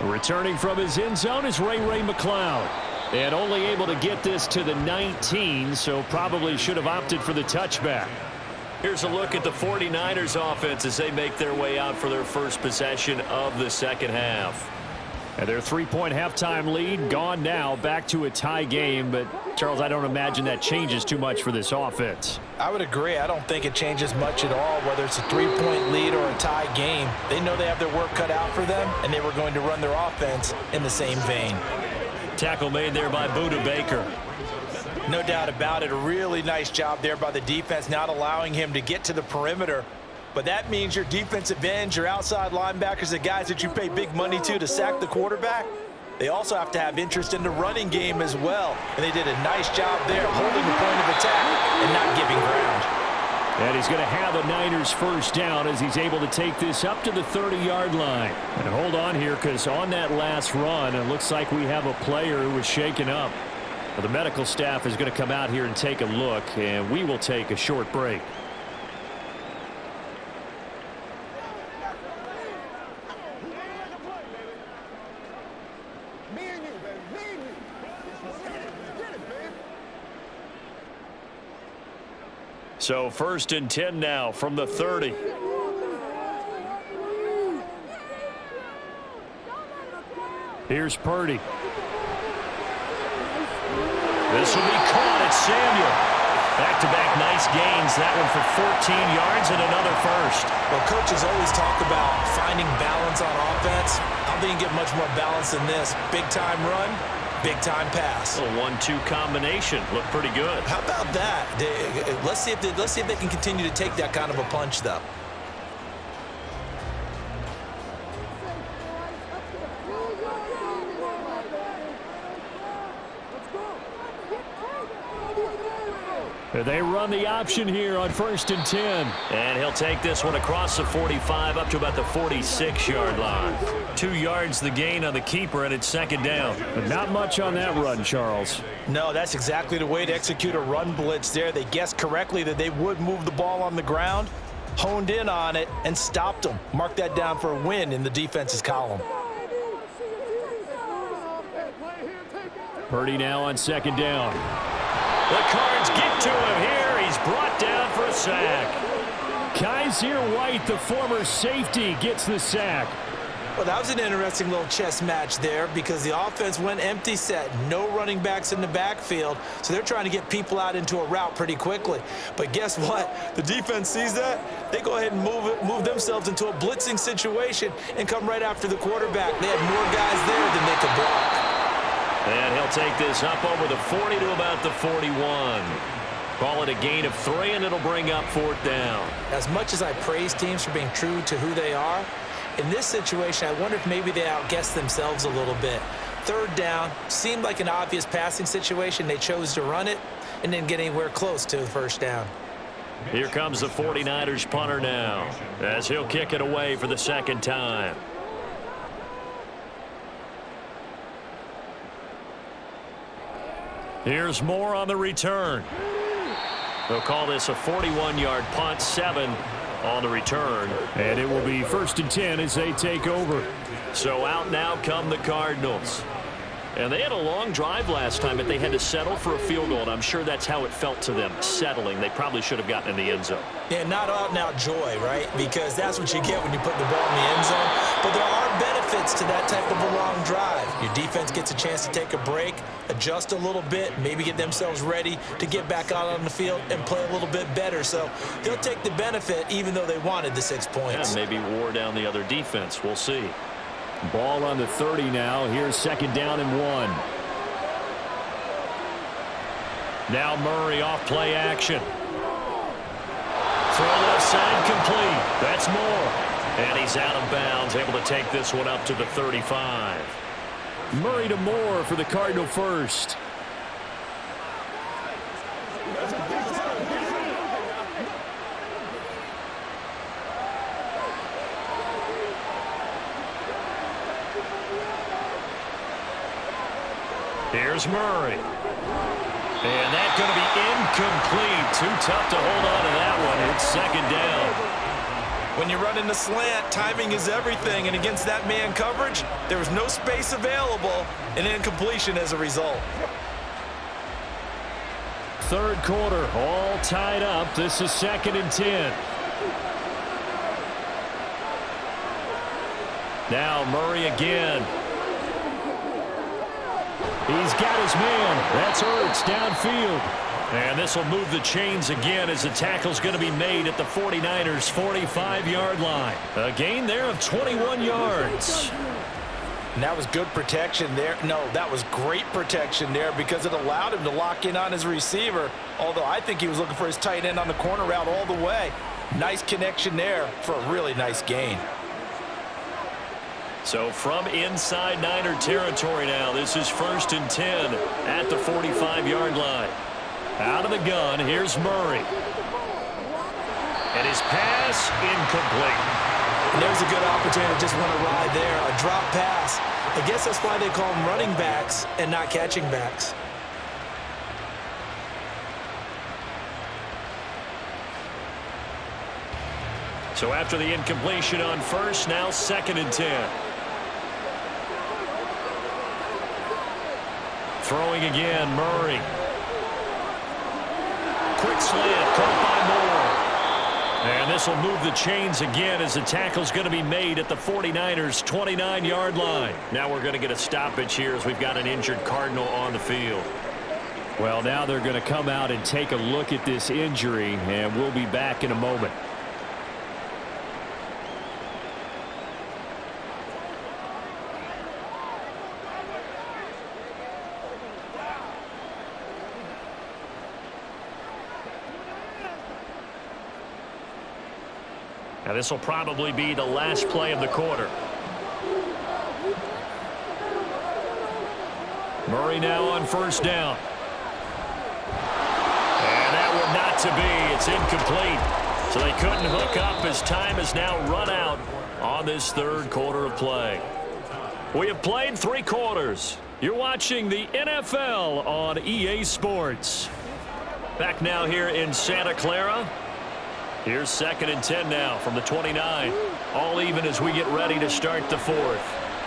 [SPEAKER 2] Returning from his end zone is Ray McCloud. And only able to get this to the 19, so probably should have opted for the touchback. Here's a look at the 49ers offense as they make their way out for their first possession of the second half. And their 3-point halftime lead gone now, back to a tie game. But, Charles, I don't imagine that changes too much for this offense.
[SPEAKER 3] I would agree. I don't think it changes much at all, whether it's a 3-point lead or a tie game. They know they have their work cut out for them, and they were going to run their offense in the same vein.
[SPEAKER 2] Tackle made there by Budda Baker.
[SPEAKER 3] No doubt about it. A really nice job there by the defense, not allowing him to get to the perimeter. But that means your defensive ends, your outside linebackers, the guys that you pay big money to sack the quarterback, they also have to have interest in the running game as well. And they did a nice job there holding the point of attack and not giving ground.
[SPEAKER 2] And he's going to have a Niners first down as he's able to take this up to the 30-yard line. And hold on here, because on that last run, it looks like we have a player who was shaken up. Well, the medical staff is going to come out here and take a look, and we will take a short break. So 1st and 10 now from the 30. Here's Purdy. This will be caught at Samuel. Back-to-back nice gains. That one for 14 yards and another first.
[SPEAKER 3] Well, coaches always talk about finding balance on offense. I don't think you get much more balance than this. Big-time run, big-time pass.
[SPEAKER 2] A 1-2 combination. Looked pretty good.
[SPEAKER 3] How about that? Let's see if they can continue to take that kind of a punch, though.
[SPEAKER 2] They run the option here on 1st and 10.
[SPEAKER 4] And he'll take this one across the 45 up to about the 46-yard line. 2 yards the gain on the keeper, and it's 2nd down.
[SPEAKER 2] But not much on that run, Charles.
[SPEAKER 3] No, that's exactly the way to execute a run blitz there. They guessed correctly that they would move the ball on the ground, honed in on it, and stopped them. Mark that down for a win in the defense's column.
[SPEAKER 2] Purdy now on 2nd down.
[SPEAKER 4] The Cards get to him here. He's brought down for a sack.
[SPEAKER 2] Kaiser White, the former safety, gets the sack.
[SPEAKER 3] Well, that was an interesting little chess match there because the offense went empty set. No running backs in the backfield, so they're trying to get people out into a route pretty quickly. But guess what? The defense sees that. They go ahead and move themselves into a blitzing situation and come right after the quarterback. They had more guys there than they could block.
[SPEAKER 4] And he'll take this up over the 40 to about the 41. Call it a gain of 3, and it'll bring up 4th down.
[SPEAKER 3] As much as I praise teams for being true to who they are, in this situation, I wonder if maybe they outguessed themselves a little bit. 3rd down seemed like an obvious passing situation. They chose to run it and didn't get anywhere close to the 1st down.
[SPEAKER 4] Here comes the 49ers punter now as he'll kick it away for the 2nd time. Here's Moore on the return. They'll call this a 41-yard punt, 7 on the return.
[SPEAKER 2] And it will be 1st and 10 as they take over.
[SPEAKER 4] So out now come the Cardinals. And they had a long drive last time, but they had to settle for a field goal, and I'm sure that's how it felt to them, settling. They probably should have gotten in the end zone.
[SPEAKER 3] Yeah, not out-and-out joy, right? Because that's what you get when you put the ball in the end zone. But there are benefits to that type of a long drive. Your defense gets a chance to take a break, adjust a little bit, maybe get themselves ready to get back out on the field and play a little bit better. So they'll take the benefit even though they wanted the 6 points.
[SPEAKER 4] Yeah, maybe wore down the other defense. We'll see.
[SPEAKER 2] Ball on the 30 now. Here's 2nd down and 1.
[SPEAKER 4] Now Murray off play action. Throw left side complete. That's Moore. And he's out of bounds, able to take this one up to the 35.
[SPEAKER 2] Murray to Moore for the Cardinal first.
[SPEAKER 4] Here's Murray. And that's going to be incomplete. Too tough to hold on to that one. It's 2nd down.
[SPEAKER 3] When you run in the slant, timing is everything. And against that man coverage, there was no space available, and incompletion as a result.
[SPEAKER 2] 3rd quarter, all tied up. This is 2nd and 10.
[SPEAKER 4] Now Murray again.
[SPEAKER 2] He's got his man. That's Ertz downfield.
[SPEAKER 4] And this will move the chains again as the tackle's going to be made at the 49ers' 45-yard line. A gain there of 21 yards.
[SPEAKER 3] And that was good protection there. No, that was great protection there because it allowed him to lock in on his receiver, although I think he was looking for his tight end on the corner route all the way. Nice connection there for a really nice gain.
[SPEAKER 4] So from inside Niner territory now, this is 1st and 10 at the 45-yard line. Out of the gun, here's Murray. And his pass incomplete.
[SPEAKER 3] And there's a good opportunity to just want to ride there. A drop pass. I guess that's why they call them running backs and not catching backs.
[SPEAKER 4] So after the incompletion on 1st, now 2nd and 10. Throwing again, Murray. Quick slant, caught by Moore. And this will move the chains again as the tackle's going to be made at the 49ers' 29-yard line. Now we're going to get a stoppage here as we've got an injured Cardinal on the field.
[SPEAKER 2] Well, now they're going to come out and take a look at this injury, and we'll be back in a moment.
[SPEAKER 4] Now this will probably be the last play of the quarter. Murray now on 1st down. And that will not to be. It's incomplete. So they couldn't hook up as time has now run out on this third quarter of play. We have played 3 quarters. You're watching the NFL on EA Sports. Back now here in Santa Clara. Here's 2nd and 10 now from the 29. All even as we get ready to start the 4th.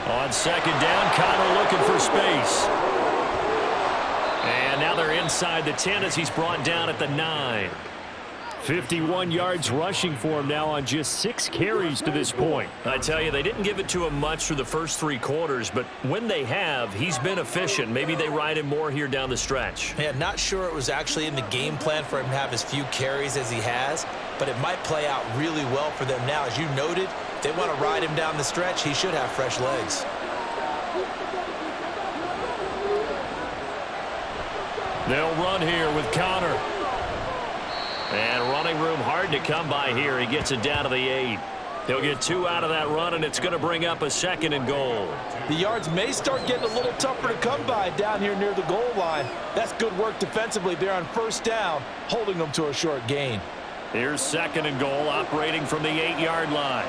[SPEAKER 4] On 2nd down, Connor looking for space. And now they're inside the 10 as he's brought down at the 9.
[SPEAKER 2] 51 yards rushing for him now on just 6 carries to this point.
[SPEAKER 4] I tell you, they didn't give it to him much through the first 3 quarters, but when they have, he's been efficient. Maybe they ride him more here down the stretch.
[SPEAKER 3] Yeah, not sure it was actually in the game plan for him to have as few carries as he has, but it might play out really well for them now. As you noted, if they want to ride him down the stretch, he should have fresh legs.
[SPEAKER 4] They'll run here with Connor. And running room hard to come by here. He gets it down to the 8. He'll get 2 out of that run, and it's going to bring up a 2nd and goal.
[SPEAKER 3] The yards may start getting a little tougher to come by down here near the goal line. That's good work defensively there on 1st down, holding them to a short gain.
[SPEAKER 4] Here's 2nd and goal, operating from the 8-yard line.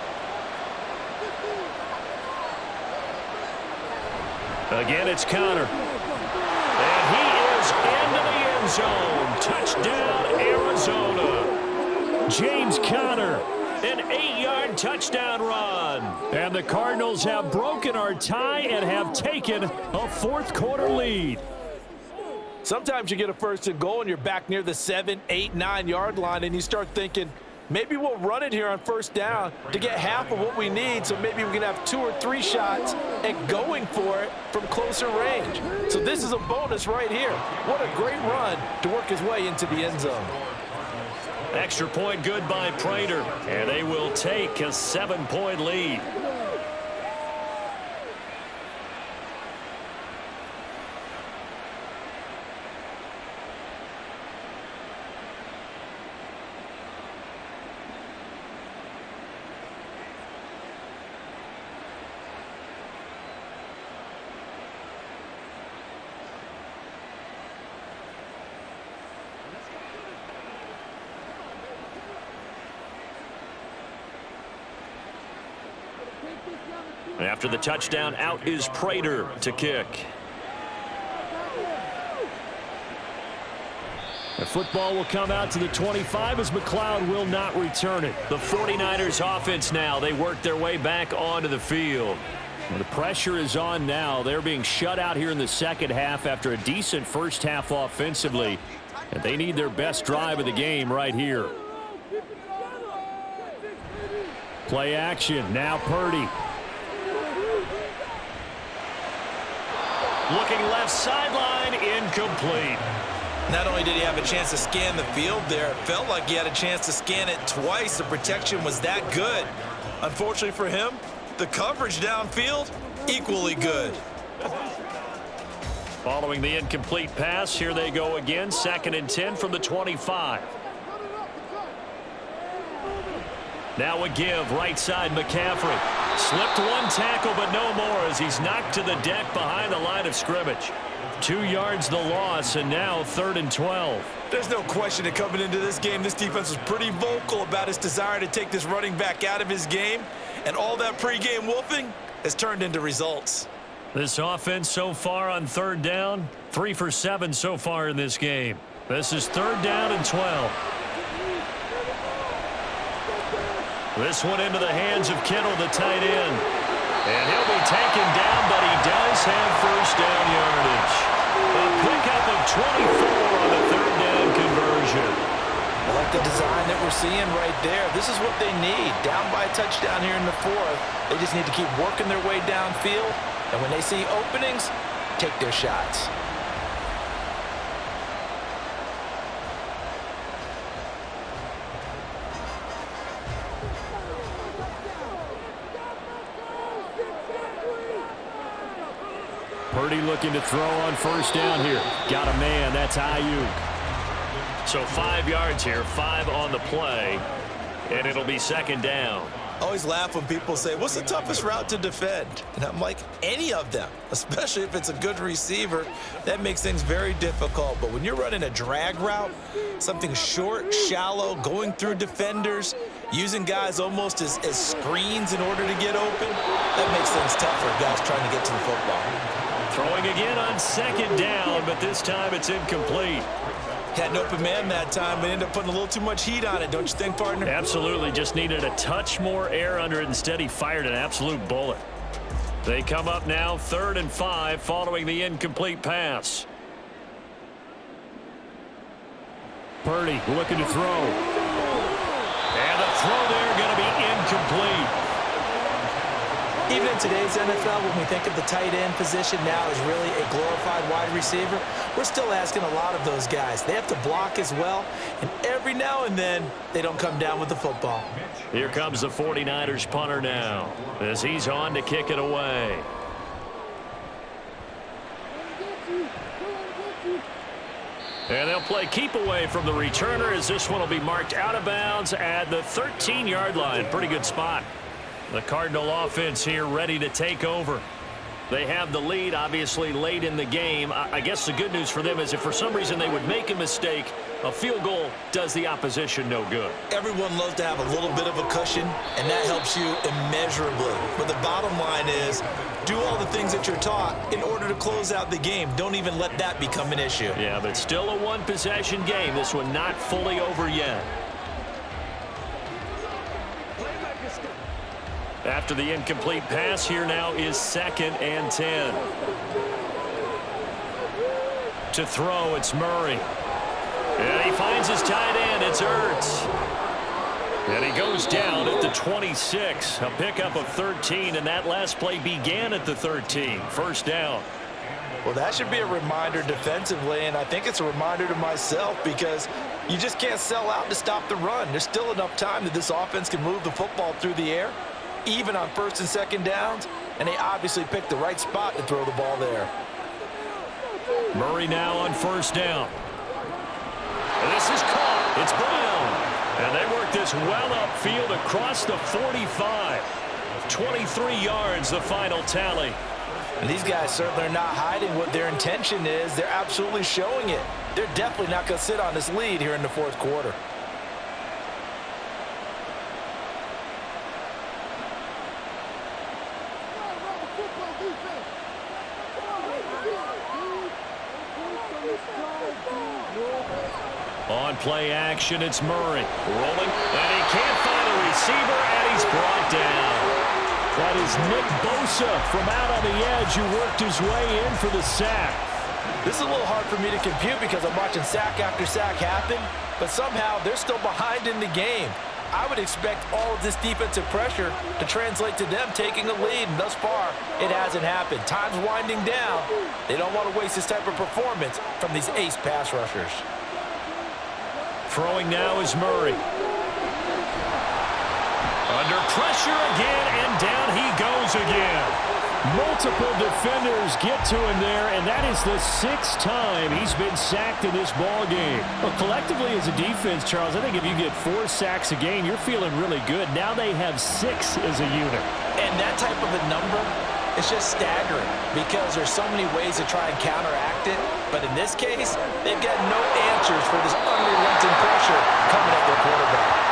[SPEAKER 4] Again, it's Connor. And he is into the end zone. Touchdown, Arizona.
[SPEAKER 2] James Conner.
[SPEAKER 4] An 8-yard touchdown run.
[SPEAKER 2] And the Cardinals have broken our tie and have taken a 4th quarter lead.
[SPEAKER 3] Sometimes you get a 1st and goal and you're back near the 7, 8, 9-yard line and you start thinking, maybe we'll run it here on 1st down to get half of what we need, so maybe we can have 2 or 3 shots at going for it from closer range. So this is a bonus right here. What a great run to work his way into the end zone.
[SPEAKER 4] Extra point good by Prater, and they will take a 7-point lead. After the touchdown, out is Prater to kick.
[SPEAKER 2] The football will come out to the 25 as McLeod will not return it.
[SPEAKER 4] The 49ers offense now. They work their way back onto the field.
[SPEAKER 2] Well, the pressure is on now. They're being shut out here in the 2nd half after a decent 1st half offensively. And they need their best drive of the game right here. Play action. Now Purdy.
[SPEAKER 4] Looking left sideline, incomplete.
[SPEAKER 3] Not only did he have a chance to scan the field there, it felt like he had a chance to scan it twice. The protection was that good. Unfortunately for him, the coverage downfield, equally good.
[SPEAKER 4] Following the incomplete pass, here they go again. 2nd and 10 from the 25. Now a give, right side, McCaffrey. Slipped 1 tackle, but no more as he's knocked to the deck behind the line of scrimmage. 2 yards the loss, and now 3rd and 12.
[SPEAKER 3] There's no question that coming into this game, this defense was pretty vocal about its desire to take this running back out of his game, and all that pregame wolfing has turned into results.
[SPEAKER 4] This offense so far on 3rd down, 3 for 7 so far in this game. This is 3rd down and 12. This one into the hands of Kittle, the tight end. And he'll be taken down, but he does have 1st down yardage. A pickup of 24 on the 3rd down conversion.
[SPEAKER 3] I like the design that we're seeing right there. This is what they need. Down by a touchdown here in the 4th. They just need to keep working their way downfield. And when they see openings, take their shots.
[SPEAKER 2] Purdy looking to throw on 1st down here. Got a man. That's Ayuk.
[SPEAKER 4] So 5 yards here, 5 on the play, and it'll be 2nd down.
[SPEAKER 3] I always laugh when people say, what's the toughest route to defend? And I'm like, any of them, especially if it's a good receiver. That makes things very difficult. But when you're running a drag route, something short, shallow, going through defenders, using guys almost as screens in order to get open, that makes things tough for guys trying to get to the football.
[SPEAKER 2] Throwing again on second down, but this time it's incomplete.
[SPEAKER 3] Had an open man that time, but ended up putting a little too much heat on it, don't you think, partner?
[SPEAKER 2] Absolutely. Just needed a touch more air under it. Instead, he fired an absolute bullet. They come up now 3rd and 5 following the incomplete pass. Purdy looking to throw. And the throw there going to be incomplete.
[SPEAKER 3] Even in today's NFL, when we think of the tight end position now as really a glorified wide receiver, we're still asking a lot of those guys. They have to block as well, and every now and then, they don't come down with the football.
[SPEAKER 2] Here comes the 49ers punter now as he's on to kick it away. And they'll play keep away from the returner as this one will be marked out of bounds at the 13-yard line. Pretty good spot. The Cardinal offense here ready to take over. They have the lead, obviously, late in the game. I guess the good news for them is if for some reason they would make a mistake, a field goal does the opposition no good.
[SPEAKER 3] Everyone loves to have a little bit of a cushion, and that helps you immeasurably. But the bottom line is do all the things that you're taught in order to close out the game. Don't even let that become an issue.
[SPEAKER 2] Yeah, but still a one-possession game. This one not fully over yet. After the incomplete pass, here now is 2nd and 10. To throw, it's Murray. And he finds his tight end. It's Ertz. And he goes down at the 26. A pickup of 13, and that last play began at the 13. First down.
[SPEAKER 3] Well, that should be a reminder defensively, and I think it's a reminder to myself because you just can't sell out to stop the run. There's still enough time that this offense can move the football through the air, even on 1st and 2nd downs, and they obviously picked the right spot to throw the ball there.
[SPEAKER 2] Murray now on 1st down. And this is caught. It's Brown. And they work this well upfield across the 45. 23 yards, the final tally.
[SPEAKER 3] And these guys certainly are not hiding what their intention is. They're absolutely showing it. They're definitely not going to sit on this lead here in the 4th quarter.
[SPEAKER 2] On play action, it's Murray. Rolling, and he can't find a receiver, and he's brought down. That is Nick Bosa from out on the edge who worked his way in for the sack.
[SPEAKER 3] This is a little hard for me to compute because I'm watching sack after sack happen, but somehow they're still behind in the game. I would expect all of this defensive pressure to translate to them taking a lead, and thus far, it hasn't happened. Time's winding down. They don't want to waste this type of performance from these ace pass rushers.
[SPEAKER 2] Throwing now is Murray. Under pressure again, and down he goes again.
[SPEAKER 4] Multiple defenders get to him there, and that is the 6th time he's been sacked in this ball game. Well, collectively as a defense, Charles, I think if you get 4 sacks a game, you're feeling really good. Now they have 6 as a unit.
[SPEAKER 3] And that type of a number, it's just staggering because there's so many ways to try and counteract it. But in this case, they've got no answers for this unrelenting pressure coming at their quarterback.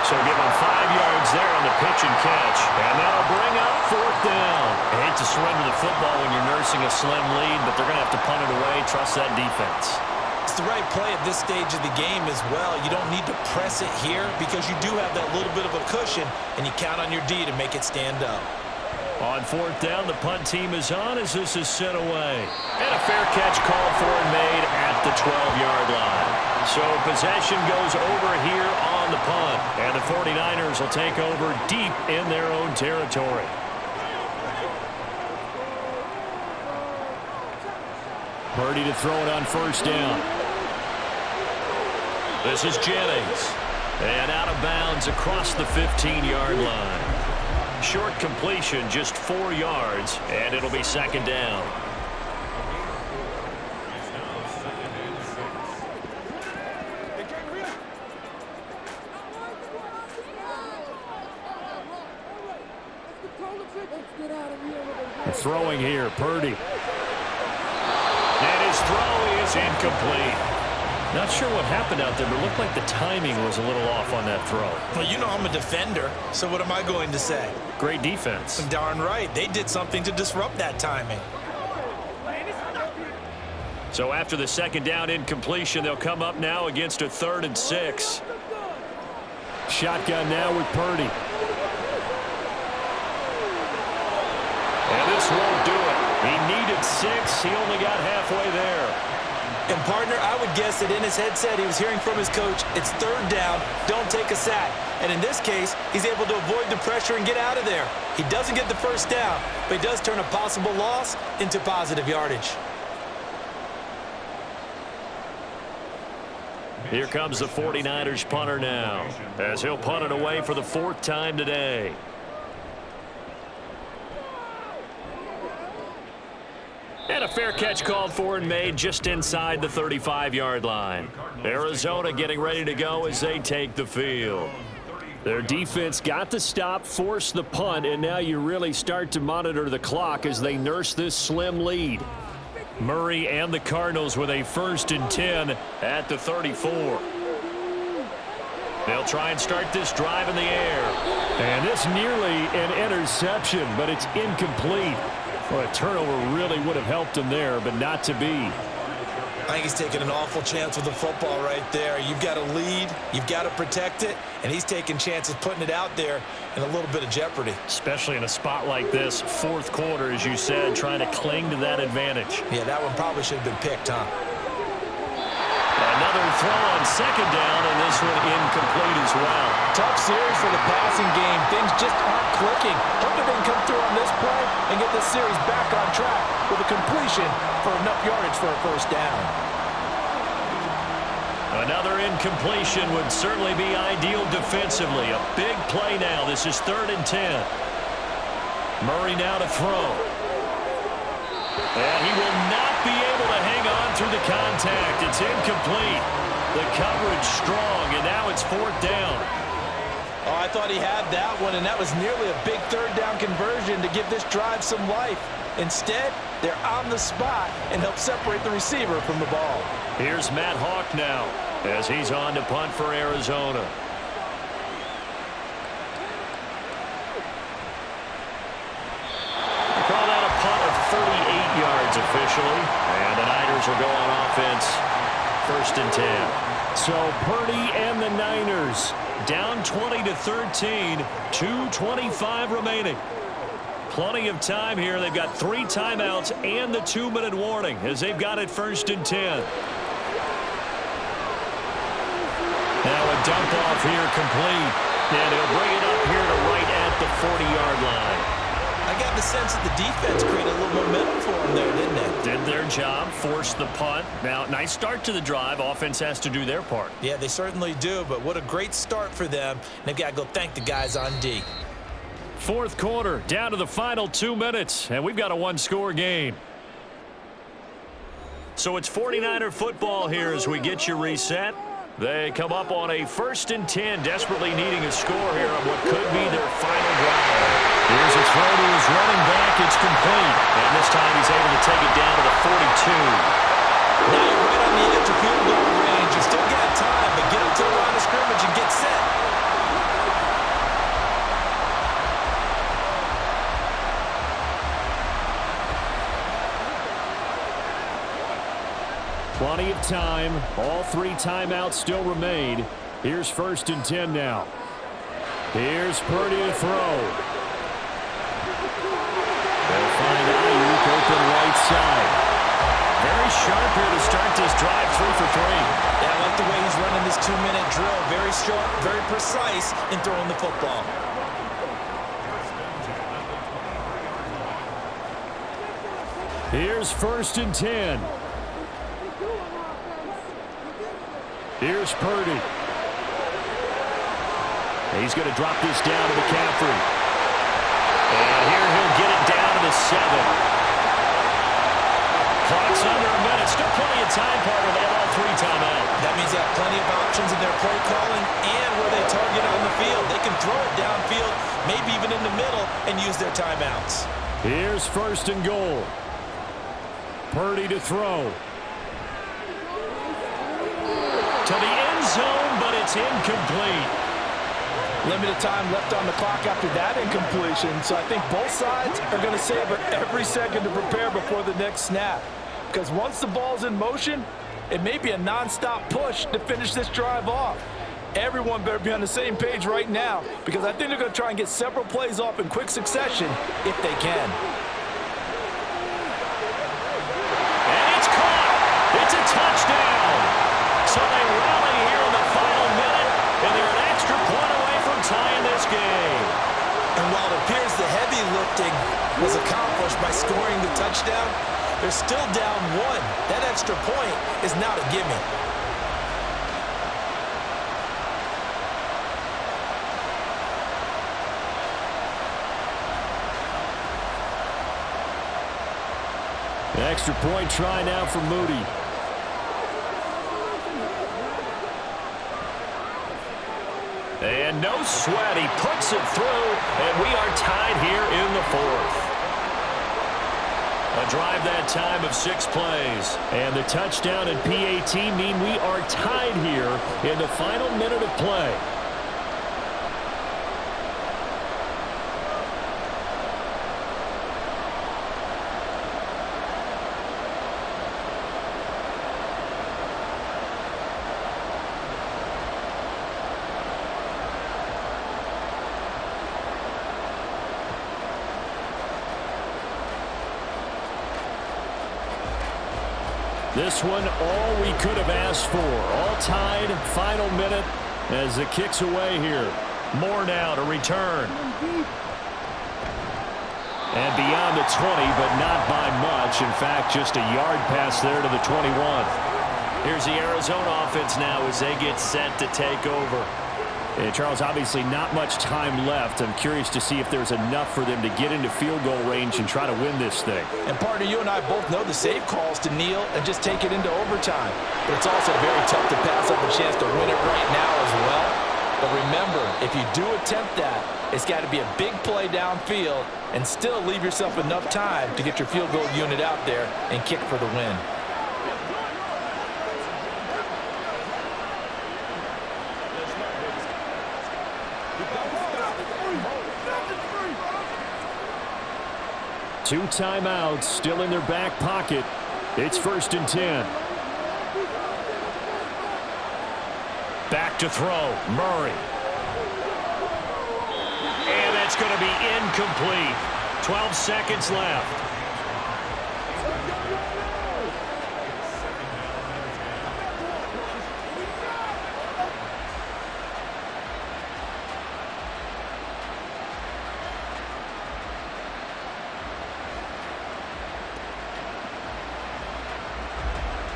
[SPEAKER 2] So give him 5 yards there on the pitch and catch. And that'll bring up 4th down. I hate to surrender the football when you're nursing a slim lead, but they're going to have to punt it away. Trust that defense.
[SPEAKER 3] It's the right play at this stage of the game as well. You don't need to press it here because you do have that little bit of a cushion, and you count on your D to make it stand up.
[SPEAKER 2] On 4th down, the punt team is on as this is sent away. And a fair catch called for and made at the 12-yard line. So possession goes over here on the punt. And the 49ers will take over deep in their own territory.
[SPEAKER 4] Purdy to throw it on 1st down.
[SPEAKER 2] This is Jennings. And out of bounds across the 15-yard line. Short completion, just 4 yards, and it'll be 2nd down. throwing here. Purdy.
[SPEAKER 4] And his throw is incomplete. Not sure what happened out there, but it looked like the timing was a little off on that throw.
[SPEAKER 3] Well, you know I'm a defender, so what am I going to say?
[SPEAKER 4] Great defense.
[SPEAKER 3] Darn right. They did something to disrupt that timing.
[SPEAKER 4] So after the second down incompletion, they'll come up now against a 3rd and 6.
[SPEAKER 2] Shotgun now with Purdy.
[SPEAKER 4] And this won't do it. He needed 6. He only got halfway there.
[SPEAKER 3] And, partner, I would guess that in his headset he was hearing from his coach, it's 3rd down, don't take a sack. And in this case, he's able to avoid the pressure and get out of there. He doesn't get the first down, but he does turn a possible loss into positive yardage.
[SPEAKER 4] Here comes the 49ers punter now, as he'll punt it away for the 4th time today. And a fair catch called for and made just inside the 35-yard line. Arizona getting ready to go as they take the field.
[SPEAKER 2] Their defense got the stop, forced the punt, and now you really start to monitor the clock as they nurse this slim lead.
[SPEAKER 4] Murray and the Cardinals with a 1st and 10 at the 34. They'll try and start this drive in the air.
[SPEAKER 2] And it's nearly an interception, but it's incomplete. Well, a turnover really would have helped him there, but not to be.
[SPEAKER 3] I think he's taking an awful chance with the football right there. You've got to lead, you've got to protect it, and he's taking chances putting it out there in a little bit of jeopardy.
[SPEAKER 4] Especially in a spot like this, 4th quarter, as you said, trying to cling to that advantage.
[SPEAKER 3] Yeah, that one probably should have been picked, huh?
[SPEAKER 4] Another throw on 2nd down, and this one incomplete as well.
[SPEAKER 3] Tough series for the passing game. Things just aren't clicking. Hoping they can come through on this play and get this series back on track with a completion for enough yardage for a 1st down.
[SPEAKER 4] Another incompletion would certainly be ideal defensively. A big play now. This is 3rd and 10. Murray now to throw. And he will not be able to hang on through the contact. It's incomplete. The coverage strong, and now it's 4th down.
[SPEAKER 3] Oh, I thought he had that one, and that was nearly a big 3rd down conversion to give this drive some life. Instead, they're on the spot and help separate the receiver from the ball.
[SPEAKER 4] Here's Matt Hawk now as he's on to punt for Arizona. Call that a punt of 38 yards officially, and the Niners will go on offense. 1st and 10.
[SPEAKER 2] So Purdy and the Niners
[SPEAKER 4] down 20-13, 2:25 remaining. Plenty of time here. They've got 3 timeouts and the 2-minute warning as they've got it 1st and 10. Now a dump off here complete, and he'll bring it up here to right at the 40-yard line.
[SPEAKER 3] I got the sense that the defense created a little momentum for them there, didn't it?
[SPEAKER 4] Did their job, forced the punt. Now, nice start to the drive. Offense has to do their part.
[SPEAKER 3] Yeah, they certainly do, but what a great start for them. They've got to go thank the guys on D.
[SPEAKER 4] 4th quarter, down to the final 2 minutes, and we've got a 1-score game. So it's 49er football here as we get you reset. They come up on a 1st and 10, desperately needing a score here on what could be their final drive. Here's a throw to his running back. It's complete. And this time he's able to take it down to the 42.
[SPEAKER 3] Now you're right on the edge of field goal range. You still got time, but get up to the line of scrimmage and get set.
[SPEAKER 2] Plenty of time. All 3 timeouts still remain. Here's 1st and 10 now. Here's Purdy to throw. They'll find Ayuk open right side.
[SPEAKER 4] Very sharp here to start this drive, 3 for 3.
[SPEAKER 3] Yeah, I like the way he's running this 2-minute drill. Very sharp, very precise in throwing the football.
[SPEAKER 2] Here's 1st and 10. Here's Purdy. He's going to drop this down to McCaffrey. And here he'll get it down to the 7.
[SPEAKER 4] Clock's under a minute. Still plenty of time, partner. They have all 3 timeouts.
[SPEAKER 3] That means they have plenty of options in their play calling and where they target on the field. They can throw it downfield, maybe even in the middle, and use their timeouts.
[SPEAKER 2] Here's 1st and goal. Purdy to throw.
[SPEAKER 4] To the end zone, but it's incomplete.
[SPEAKER 3] Limited time left on the clock after that incompletion, so I think both sides are going to savor every second to prepare before the next snap. Because once the ball's in motion, it may be a nonstop push to finish this drive off. Everyone better be on the same page right now, because I think they're going to try and get several plays off in quick succession if they can.
[SPEAKER 4] And it's caught. It's a touchdown. So they rally here in the final minute, and they're an extra point away from tying this game.
[SPEAKER 3] And while it appears the heavy lifting was accomplished by scoring the touchdown, they're still down 1. That extra point is not a gimme.
[SPEAKER 2] An extra point try now for Moody.
[SPEAKER 4] And no sweat. He puts it through, and we are tied here in the 4th. A drive that time of 6 plays.
[SPEAKER 2] And the touchdown and PAT mean we are tied here in the final minute of play. This one, all we could have asked for. All tied, final minute as it kicks away here.
[SPEAKER 4] More now to return. And beyond the 20, but not by much. In fact, just a yard pass there to the 21. Here's the Arizona offense now as they get set to take over.
[SPEAKER 2] And Charles, obviously not much time left. I'm curious to see if there's enough for them to get into field goal range and try to win this thing.
[SPEAKER 3] And partner, you and I both know the safe calls to kneel and just take it into overtime. But it's also very tough to pass up a chance to win it right now as well. But remember, if you do attempt that, it's got to be a big play downfield and still leave yourself enough time to get your field goal unit out there and kick for the win.
[SPEAKER 2] Two timeouts still in their back pocket. It's 1st and 10.
[SPEAKER 4] Back to throw. Murray. And that's going to be incomplete. 12 seconds left.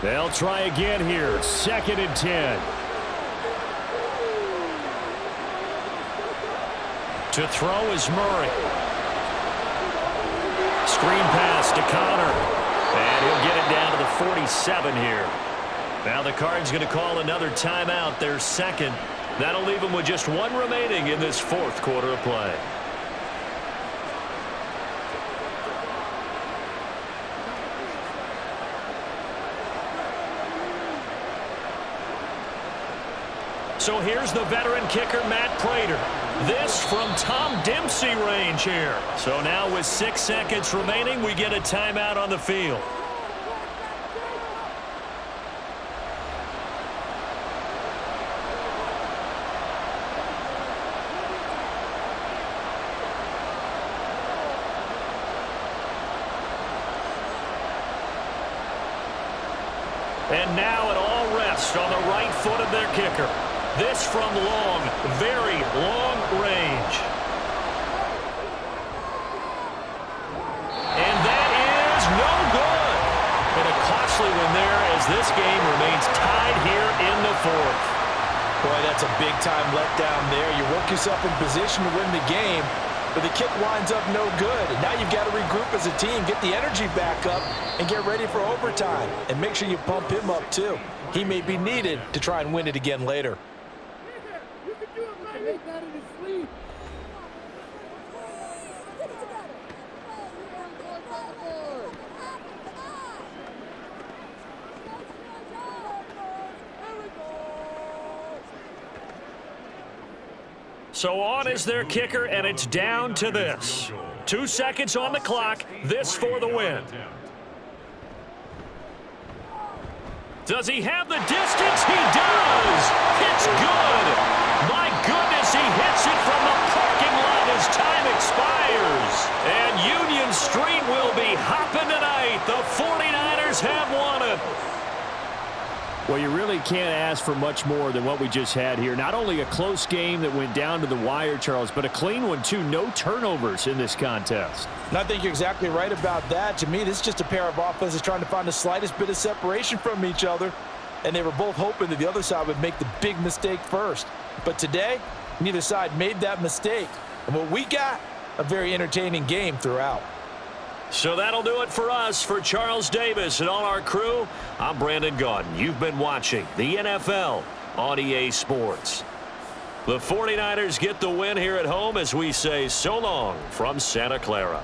[SPEAKER 2] They'll try again here. 2nd and 10.
[SPEAKER 4] To throw is Murray. Screen pass to Connor. And he'll get it down to the 47 here. Now the Cards going to call another timeout, their 2nd. That'll leave them with just 1 remaining in this 4th quarter of play. So here's the veteran kicker, Matt Prater. This from Tom Dempsey range here. So now with 6 seconds remaining, we get a timeout on the field. And now it all rests on the right foot of their kicker. This from long, very long range. And that is no good. And a costly one there as this game remains tied here in the 4th.
[SPEAKER 3] Boy, that's a big-time letdown there. You work yourself in position to win the game, but the kick winds up no good. And now you've got to regroup as a team, get the energy back up, and get ready for overtime. And make sure you pump him up too. He may be needed to try and win it again later.
[SPEAKER 2] So on is their kicker, and it's down to this. 2 seconds on the clock. This for the win. Does he have the distance? He does. It's good. My goodness, he hits it from the parking lot as time expires. And Union Street will be hopping tonight. The 49ers have won it.
[SPEAKER 4] Well, you really can't ask for much more than what we just had here. Not only a close game that went down to the wire, Charles, but a clean one, too. No turnovers in this contest.
[SPEAKER 3] And I think you're exactly right about that. To me, this is just a pair of offenses trying to find the slightest bit of separation from each other. And they were both hoping that the other side would make the big mistake first. But today, neither side made that mistake. And what we got, a very entertaining game throughout.
[SPEAKER 2] So that'll do it for us. For Charles Davis and all our crew, I'm Brandon Gaudin. You've been watching the NFL on EA Sports. The 49ers get the win here at home as we say so long from Santa Clara.